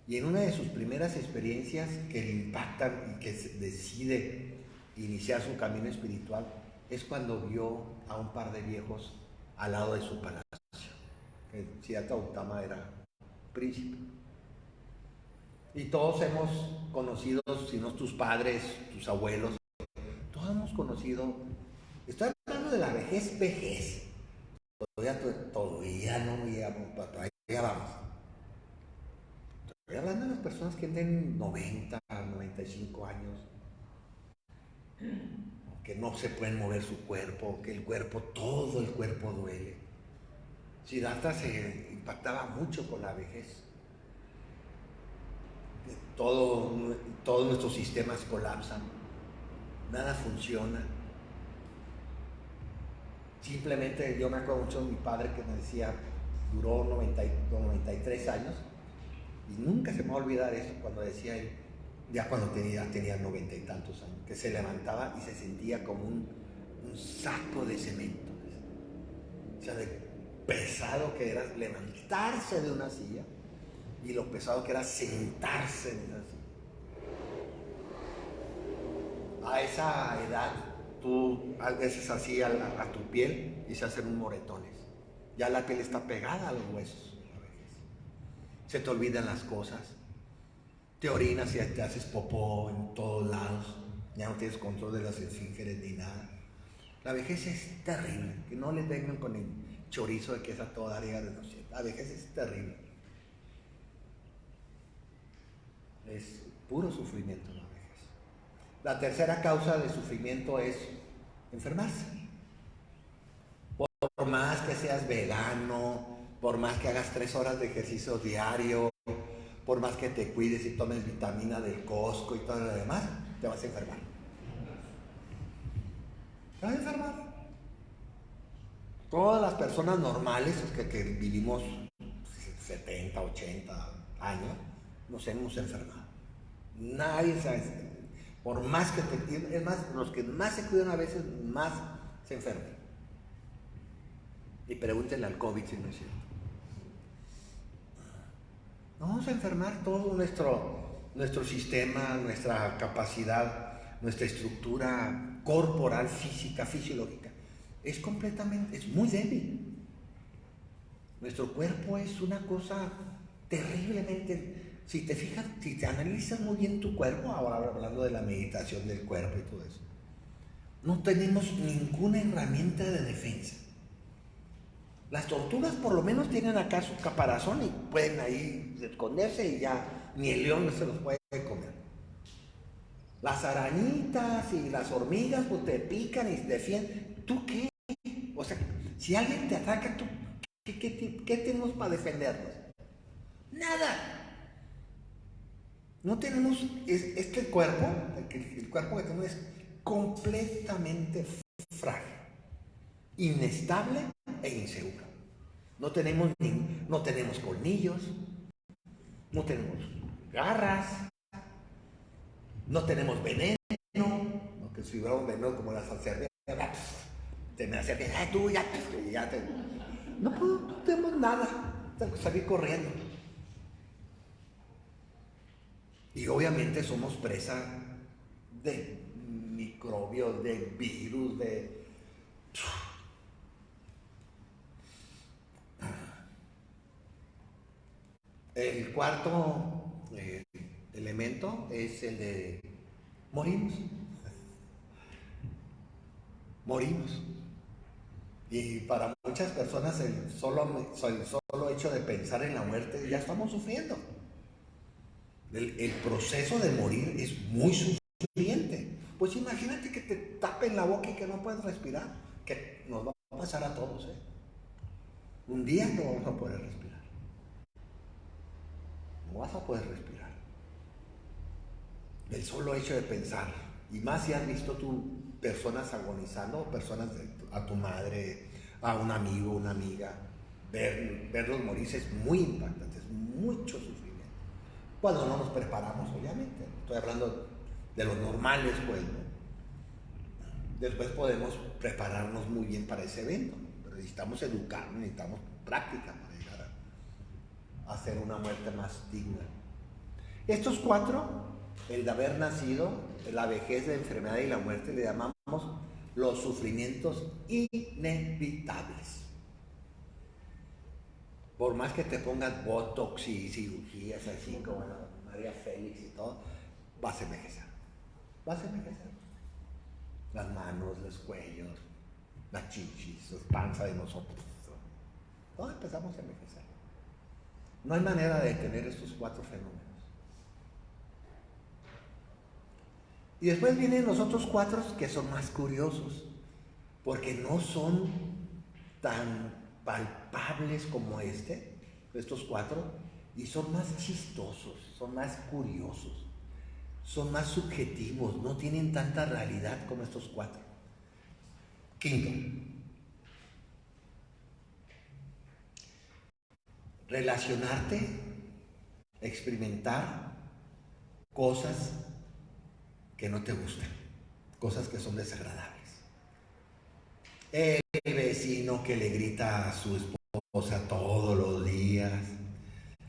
Y en una de sus primeras experiencias que le impactan y que decide iniciar su camino espiritual es cuando vio a un par de viejos al lado de su palacio. Que Siddhartha Gautama era príncipe. Y todos hemos conocido, si no tus padres, tus abuelos, todos hemos conocido. Estoy hablando de la vejez. Todavía no llegamos, todavía vamos. Estoy hablando de las personas que tienen 90, 95 años, que no se pueden mover su cuerpo, que todo el cuerpo duele. Siddhartha se impactaba mucho con la vejez. Todos nuestros sistemas colapsan, nada funciona. Simplemente yo me acuerdo mucho de mi padre que me decía, duró 93 años, y nunca se me va a olvidar eso cuando decía él, ya cuando tenía 90 y tantos años, que se levantaba y se sentía como un saco de cemento. O sea, de pesado que era levantarse de una silla y lo pesado que era sentarse en esa silla. A esa edad, tú a veces así a tu piel y se hacen un moretones. Ya la piel está pegada a los huesos. Se te olvidan las cosas. Te orinas y te haces popó en todos lados. Ya no tienes control de las esfínteres ni nada. La vejez es terrible. Que no les vengan con el chorizo de que es a toda área de los cielos. La vejez es terrible. Es puro sufrimiento la vejez. La tercera causa de sufrimiento es enfermarse. Por más que seas vegano, por más que hagas 3 horas de ejercicio diario, por más que te cuides y tomes vitamina del Costco y todo lo demás, te vas a enfermar. Te vas a enfermar. Todas las personas normales que vivimos 70, 80 años, nos hemos enfermado. Nadie sabe. Por más que te... Es más, los que más se cuidan a veces, más se enferman. Y pregúntenle al COVID si no es cierto. Nos vamos a enfermar todo nuestro sistema, nuestra capacidad, nuestra estructura corporal, física, fisiológica. Es muy débil. Nuestro cuerpo es una cosa terriblemente... Si te fijas, si te analizas muy bien tu cuerpo, ahora hablando de la meditación del cuerpo y todo eso, no tenemos ninguna herramienta de defensa. Las tortugas por lo menos tienen acá su caparazón y pueden ahí esconderse y ya ni el león se los puede comer. Las arañitas y las hormigas pues te pican y te defienden. ¿Tú qué? O sea, si alguien te ataca, ¿tú qué tenemos para defendernos? Nada. No tenemos, este cuerpo, el cuerpo que tenemos es completamente frágil, inestable e inseguro. No tenemos colmillos, no tenemos garras, no tenemos veneno, ¿no? Que si hubiera un veneno como la salcerria, te me acercas, tú ya te... No tenemos nada, tengo que salir corriendo. Y obviamente somos presa de microbios, de virus, de... El cuarto elemento es el de morimos. Morimos. Y para muchas personas el solo hecho de pensar en la muerte ya estamos sufriendo. El proceso de morir es muy sufriente. Pues imagínate que te tapen la boca y que no puedes respirar, que nos va a pasar a todos, ¿eh? Un día no vamos a poder respirar. No vas a poder respirar. El solo hecho de pensar, y más si has visto tú personas agonizando, personas a tu madre, a un amigo, una amiga, verlos morirse es muy impactante, es mucho sufrimiento. Cuando no nos preparamos, obviamente. Estoy hablando de los normales, pues, ¿no? Después podemos prepararnos muy bien para ese evento, pero necesitamos educarnos, necesitamos práctica para llegar a hacer una muerte más digna. Estos 4, el de haber nacido, la vejez, la enfermedad y la muerte, le llamamos los sufrimientos inevitables. Por más que te pongas botox y cirugías así como María Félix y todo, vas a envejecer. Vas a envejecer. Las manos, los cuellos, las chichis, la panza de nosotros. Todos empezamos a envejecer. No hay manera de detener estos 4 fenómenos. Y después vienen los otros 4 que son más curiosos, porque no son tan palpables como estos 4, y son más chistosos, son más curiosos, son más subjetivos, no tienen tanta realidad como estos 4. Quinto, relacionarte, experimentar cosas que no te gustan, cosas que son desagradables. El vecino que le grita a su esposa todos los días,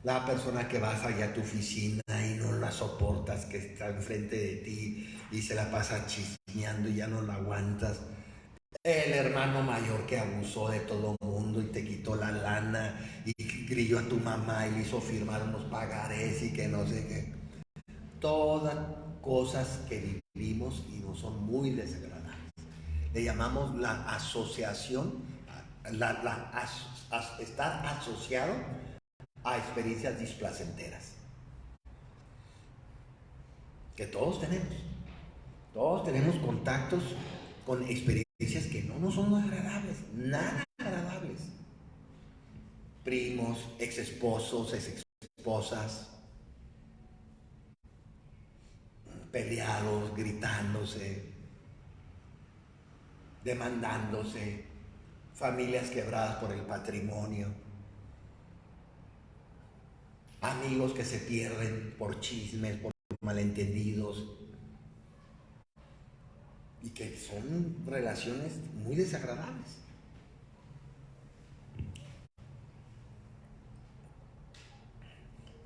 la persona que vas allá a tu oficina y no la soportas, que está enfrente de ti y se la pasa chismeando y ya no la aguantas. El hermano mayor que abusó de todo el mundo y te quitó la lana y grilló a tu mamá y le hizo firmar unos pagarés y que no sé qué. Todas cosas que vivimos y nos son muy desagradables. Le llamamos la asociación, estar asociado a experiencias displacenteras. Que todos tenemos. Todos tenemos contactos con experiencias que no nos son agradables, nada agradables. Primos, ex esposos, ex esposas, peleados, gritándose, demandándose, familias quebradas por el patrimonio, amigos que se pierden por chismes, por malentendidos, y que son relaciones muy desagradables.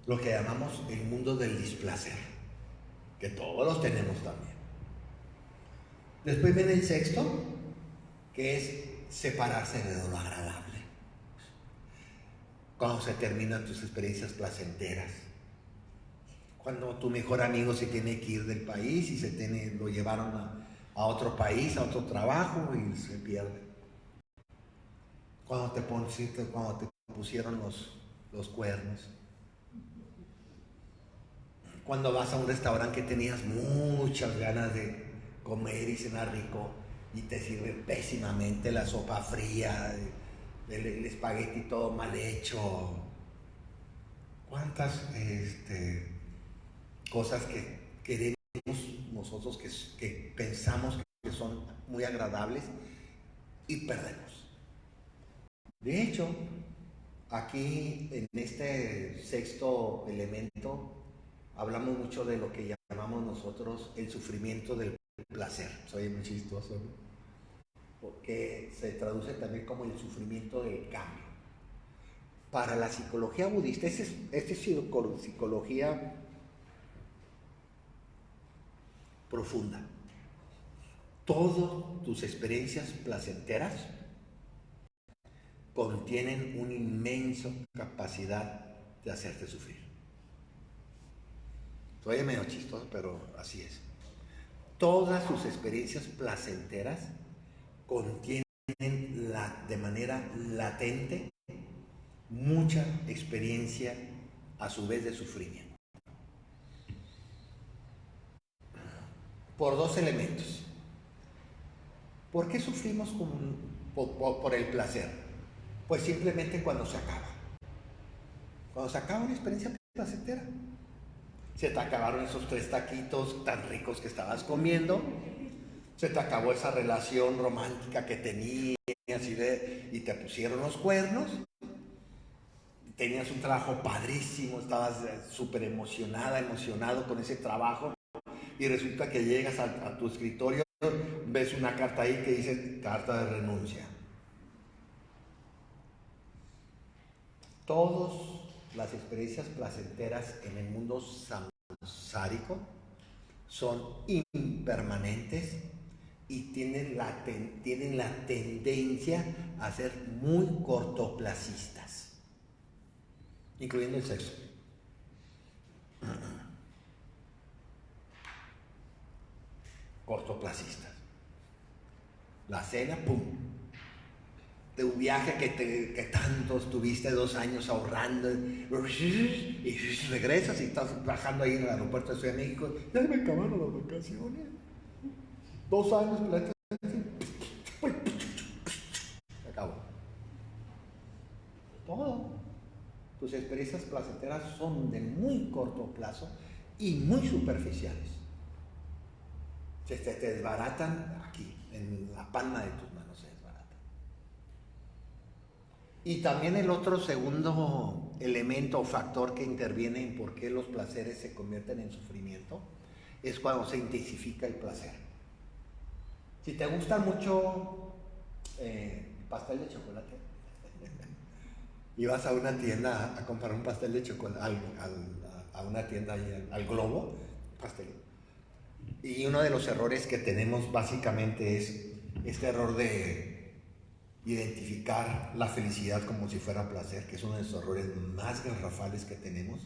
Lo que llamamos el mundo del displacer, que todos los tenemos también. Después viene el sexto, que es separarse de lo agradable. Cuando se terminan tus experiencias placenteras. Cuando tu mejor amigo se tiene que ir del país y lo llevaron a otro país, a otro trabajo y se pierde. Cuando te pusieron los cuernos. Cuando vas a un restaurante que tenías muchas ganas de comer y cenar rico y te sirven pésimamente la sopa fría, el espagueti todo mal hecho. ¿Cuántas cosas que queremos nosotros que pensamos que son muy agradables y perdemos? De hecho, aquí en este sexto elemento hablamos mucho de lo que llamamos nosotros el sufrimiento del placer. Soy muy chistoso, ¿no? Porque se traduce también como el sufrimiento del cambio. Para la psicología budista, esta es psicología profunda. Todas tus experiencias placenteras contienen una inmensa capacidad de hacerte sufrir. Soy medio chistoso, pero así es. Todas sus experiencias placenteras contienen de manera latente mucha experiencia a su vez de sufrimiento. Por dos elementos. ¿Por qué sufrimos por el placer? Pues simplemente cuando se acaba. Cuando se acaba una experiencia placentera. Se te acabaron esos 3 taquitos tan ricos que estabas comiendo. Se te acabó esa relación romántica que tenías y te pusieron los cuernos. Tenías un trabajo padrísimo, estabas súper emocionado con ese trabajo y resulta que llegas a tu escritorio, ves una carta ahí que dice carta de renuncia. Todas las experiencias placenteras en el mundo samsárico son impermanentes y tienen la tendencia a ser muy cortoplacistas, incluyendo el sexo. Cortoplacistas. La cena, pum. De un viaje que tanto estuviste 2 años ahorrando y regresas y estás bajando ahí en el aeropuerto de Ciudad de México. Ya me acabaron las vacaciones. 2 años, se acabó. Todo. Tus experiencias placenteras son de muy corto plazo y muy superficiales. Se te desbaratan aquí, en la palma de tus manos se desbaratan. Y también el otro segundo elemento o factor que interviene en por qué los placeres se convierten en sufrimiento es cuando se intensifica el placer. Si te gusta mucho pastel de chocolate y vas a una tienda a comprar un pastel de chocolate, a una tienda ahí, al Globo, pastel. Y uno de los errores que tenemos básicamente es este error de identificar la felicidad como si fuera placer, que es uno de los errores más garrafales que tenemos.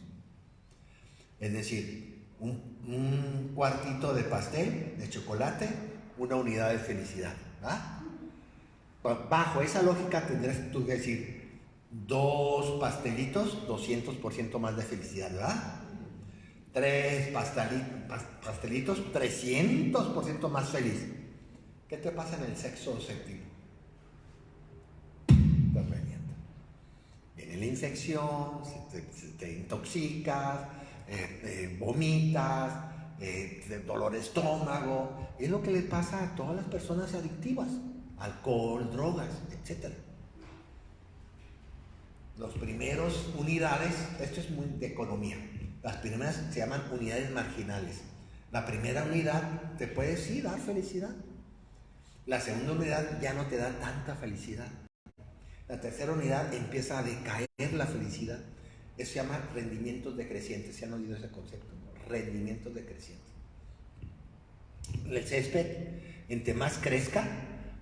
Es decir, un cuartito de pastel de chocolate, una unidad de felicidad, ¿verdad? Bajo esa lógica tendrás tú que decir, dos pastelitos, 200% más de felicidad, ¿verdad? Tres pastelitos, 300% más feliz. ¿Qué te pasa en el sexo séptimo? Te revienta. Viene la infección, te intoxicas, vomitas, dolor de estómago. Es lo que le pasa a todas las personas adictivas. Alcohol, drogas, etc. Los primeros unidades, esto es muy de economía, las primeras se llaman unidades marginales. La primera unidad te puede sí dar felicidad. La segunda unidad ya no te da tanta felicidad. La tercera unidad empieza a decaer la felicidad. Eso se llama rendimientos decrecientes. ¿Se han oído ese concepto? Rendimientos decrecientes. El césped, entre más crezca,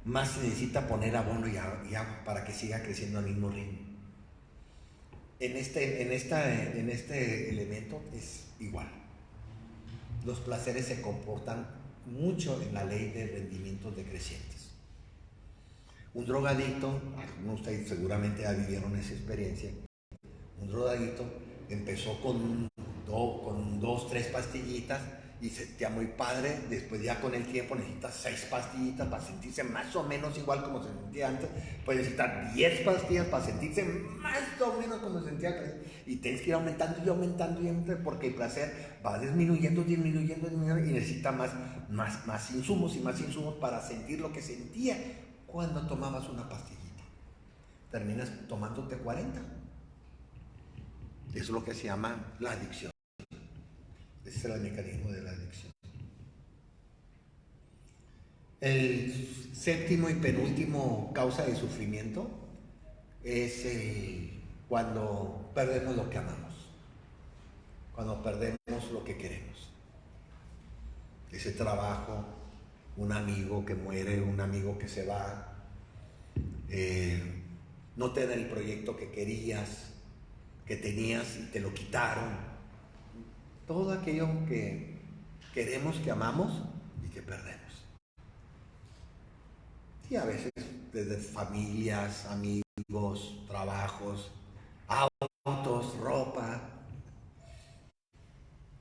más se necesita poner abono y agua para que siga creciendo al mismo ritmo. En este elemento es igual. Los placeres se comportan mucho en la ley de rendimientos decrecientes. Un drogadicto, algunos de ustedes seguramente ya vivieron esa experiencia, un drogadicto empezó con dos, tres pastillitas y se sentía muy padre. Después ya con el tiempo necesita 6 pastillitas para sentirse más o menos igual como se sentía antes. Puede necesitar 10 pastillas para sentirse más o menos como se sentía antes. Y tienes que ir aumentando y aumentando porque el placer va disminuyendo y necesita más insumos y más insumos para sentir lo que sentía cuando tomabas una pastillita. Terminas tomándote 40. Eso es lo que se llama la adicción. Ese es el mecanismo de la adicción. El séptimo y penúltimo causa de sufrimiento es cuando perdemos lo que amamos, cuando perdemos lo que queremos. Ese trabajo, un amigo que muere, un amigo que se va, no te da el proyecto que querías, que tenías y te lo quitaron. Todo aquello que queremos, que amamos y que perdemos. Y a veces desde familias, amigos, trabajos, autos, ropa,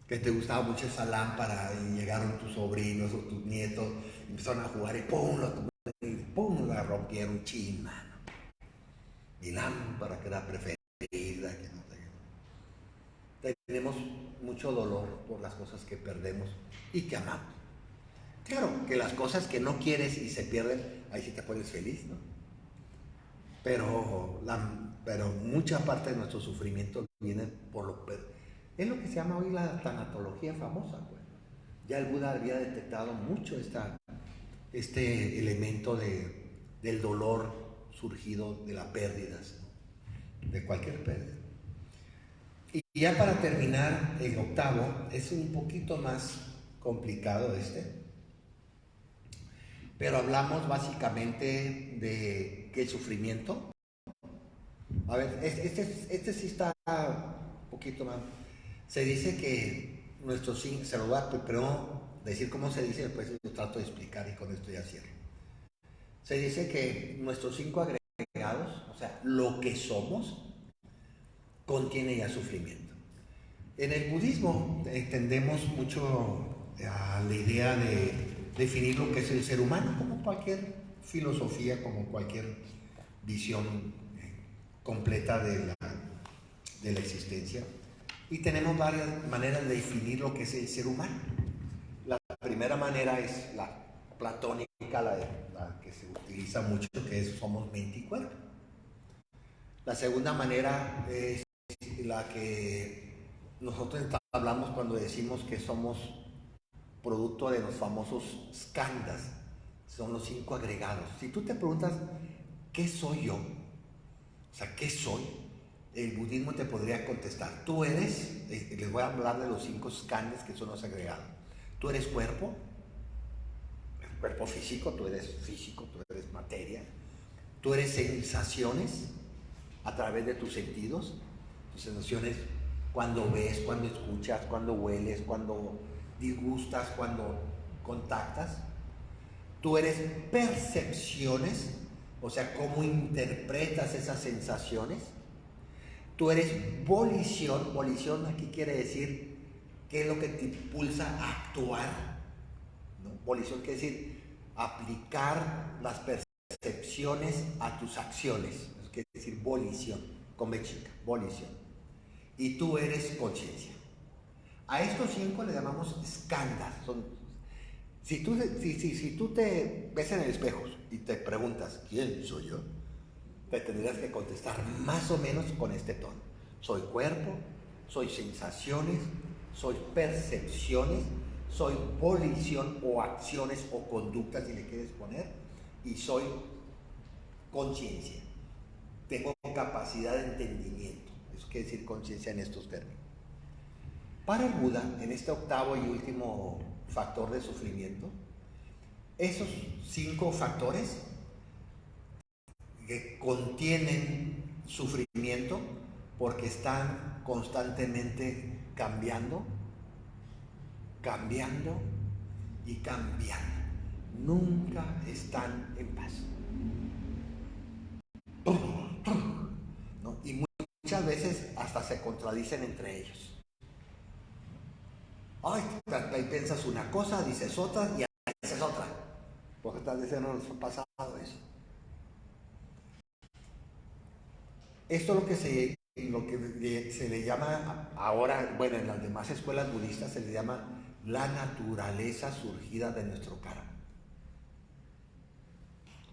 que te gustaba mucho esa lámpara y llegaron tus sobrinos o tus nietos, y empezaron a jugar y ¡pum! La rompieron, chin, mano. Mi lámpara que era preferida, que no sé qué. Tenemos mucho dolor por las cosas que perdemos y que amamos. Claro, que las cosas que no quieres y se pierden, ahí sí te pones feliz, ¿no? Pero mucha parte de nuestro sufrimiento viene por lo peor. Es lo que se llama hoy la tanatología famosa, pues. Ya el Buda había detectado mucho este elemento del dolor surgido de las pérdidas, ¿no? De cualquier pérdida. Y ya para terminar, el octavo es un poquito más complicado pero hablamos básicamente de que el sufrimiento, a ver, este sí está un poquito más, se dice que nuestros cinco, se lo voy a primero decir cómo se dice, después lo trato de explicar y con esto ya cierro. Se dice que nuestros 5 agregados, o sea, lo que somos, contiene ya sufrimiento. En el budismo tendemos mucho a la idea de definir lo que es el ser humano, como cualquier filosofía, como cualquier visión completa de la existencia. Y tenemos varias maneras de definir lo que es el ser humano. La primera manera es la platónica, la que se utiliza mucho, que es somos mente y cuerpo. La segunda manera es la que nosotros hablamos cuando decimos que somos producto de los famosos skandhas, son los 5 agregados. Si tú te preguntas, ¿qué soy yo? O sea, ¿qué soy? El budismo te podría contestar, tú eres, les voy a hablar de los 5 skandhas que son los agregados. Tú eres cuerpo, el cuerpo físico, tú eres materia. Tú eres sensaciones a través de tus sentidos, tus sensaciones cuando ves, cuando escuchas, cuando hueles, cuando disgustas, cuando contactas. Tú eres percepciones, o sea, cómo interpretas esas sensaciones. Tú eres volición. Volición aquí quiere decir qué es lo que te impulsa a actuar, ¿no? Volición quiere decir aplicar las percepciones a tus acciones. Eso quiere decir volición, con B chica, volición. Y tú eres conciencia. A estos 5 le llamamos skandhas. Si tú te ves en el espejo y te preguntas, ¿quién soy yo? Te tendrías que contestar más o menos con este tono. Soy cuerpo, soy sensaciones, soy percepciones, soy volición o acciones o conductas, si le quieres poner, y soy conciencia. Tengo capacidad de entendimiento. Eso quiere decir conciencia en estos términos. Para el Buda, en este octavo y último factor de sufrimiento, esos 5 factores que contienen sufrimiento porque están constantemente cambiando y cambiando. Nunca están en paz. ¿No? Y muchas veces hasta se contradicen entre ellos. Ay, ahí piensas una cosa, dices otra y haces otra. Porque tal vez no nos ha pasado eso. Esto es lo que se le llama ahora, bueno, en las demás escuelas budistas se le llama la naturaleza surgida de nuestro karma.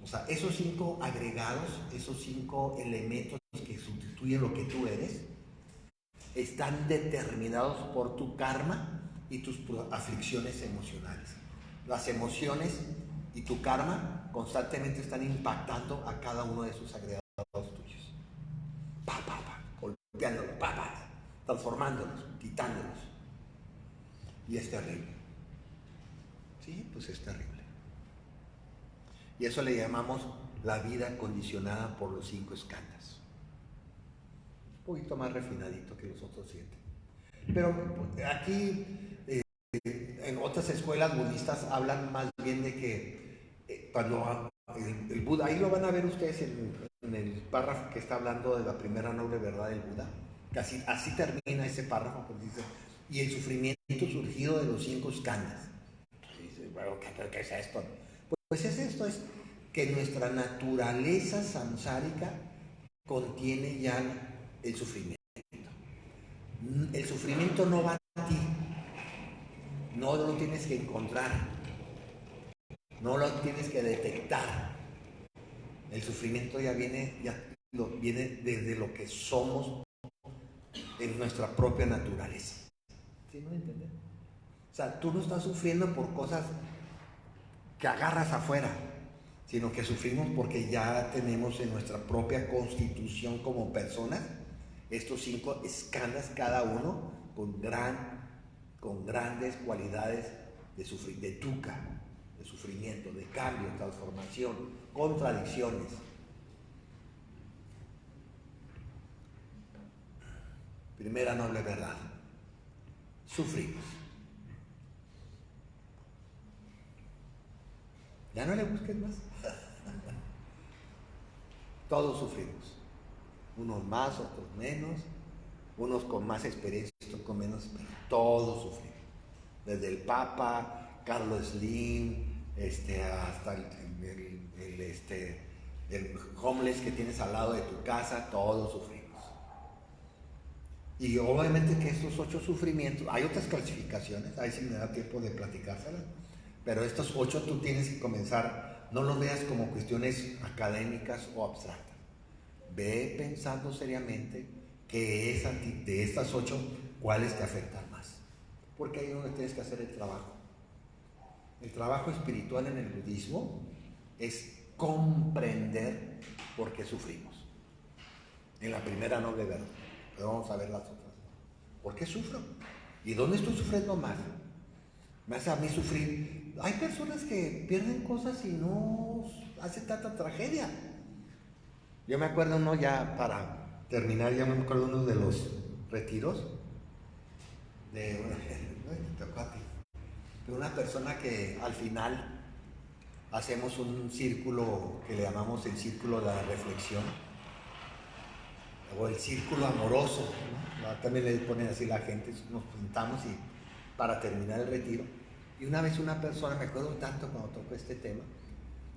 O sea, esos 5 agregados, esos 5 elementos que sustituyen lo que tú eres, están determinados por tu karma y tus aflicciones emocionales. Las emociones y tu karma constantemente están impactando a cada uno de esos agregados tuyos. Golpeándolos, transformándolos, quitándolos. Y es terrible. Sí, pues es terrible. Y eso le llamamos la vida condicionada por los 5 skandhas. Un poquito más refinadito que los otros 7. Pero aquí, en otras escuelas budistas hablan más bien de que cuando el Buda, ahí lo van a ver ustedes en el párrafo que está hablando de la primera noble verdad del Buda, que así termina ese párrafo, pues dice, y el sufrimiento surgido de los 5 skandhas. Dices, bueno, ¿qué es esto? Pues es esto, es que nuestra naturaleza samsárica contiene ya el sufrimiento. El sufrimiento no va a ti, no lo tienes que encontrar, no lo tienes que detectar. El sufrimiento ya viene desde lo que somos en nuestra propia naturaleza. ¿Sí me entiendes? O sea, tú no estás sufriendo por cosas que agarras afuera, sino que sufrimos porque ya tenemos en nuestra propia constitución como personas estos 5 skandhas, cada uno con grandes cualidades de dukkha, de sufrimiento, de cambio, transformación, contradicciones. Primera noble verdad. Sufrimos. Ya no le busques más. Todos sufrimos. Unos más, otros menos. Unos con más experiencia, otros con menos. Pero todos sufrimos. Desde el Papa, Carlos Slim, hasta el homeless que tienes al lado de tu casa, todos sufrimos. Y obviamente que estos 8 sufrimientos, hay otras clasificaciones, ahí sí me da tiempo de platicárselas, pero estos 8 tú tienes que comenzar, no los veas como cuestiones académicas o abstractas. ve pensando seriamente que de estas 8, ¿cuáles te afectan más? Porque ahí es donde tienes que hacer el trabajo. El trabajo espiritual en el budismo es comprender por qué sufrimos. En la primera no de verdad, pero vamos a ver las otras. ¿Por qué sufro? ¿Y dónde estoy sufriendo más? Me hace a mí sufrir. Hay personas que pierden cosas y no hace tanta tragedia. Yo me acuerdo uno, ya para terminar, ya me acuerdo uno de los retiros de una persona que al final hacemos un círculo que le llamamos el círculo de la reflexión o el círculo amoroso, ¿no? También le ponen así la gente, nos juntamos y para terminar el retiro. Y una vez una persona, me acuerdo tanto cuando tocó este tema,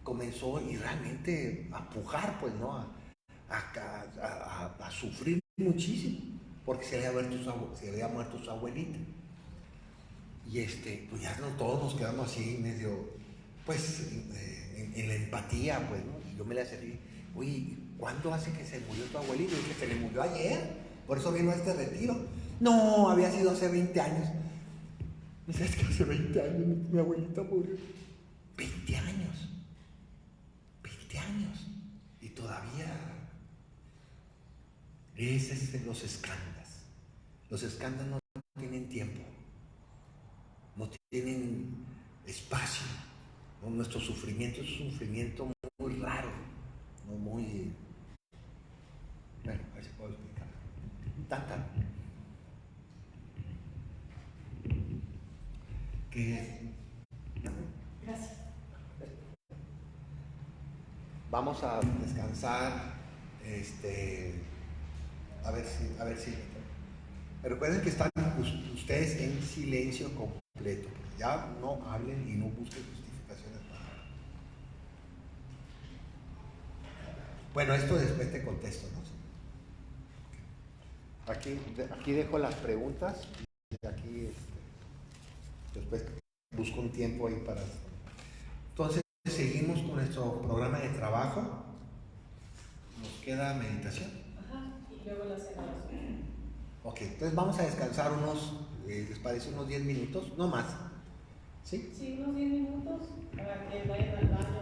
comenzó y realmente a pujar, pues, ¿no? A sufrir muchísimo, porque se había muerto su abuelita. Y pues ya no, todos nos quedamos así medio, pues, en la empatía, pues, ¿no? Y yo me le acerqué, oye, ¿cuándo hace que se murió tu abuelito? Y dije, se le murió ayer, por eso vino a este retiro. No, había sido hace 20 años. Me dice, es que hace 20 años mi abuelita murió. 20 años. 20 años. Y todavía. Esos son los escándalos. Los escándalos no tienen tiempo. No tienen espacio. ¿No? Nuestro sufrimiento es un sufrimiento muy raro. No muy. Bueno, a ver si puedo explicar. Tanta. Que. Gracias. Vamos a descansar. A ver si. Recuerden que están ustedes en silencio completo. Ya no hablen y no busquen justificaciones para nada. Bueno, esto después te contesto, ¿no? Aquí dejo las preguntas y aquí después busco un tiempo ahí para. Entonces seguimos con nuestro programa de trabajo. Nos queda meditación. Ajá, y luego la cena. Ok, entonces vamos a descansar ¿les parece unos 10 minutos? No más. ¿Sí? Sí, unos 10 minutos para que vayan al baño.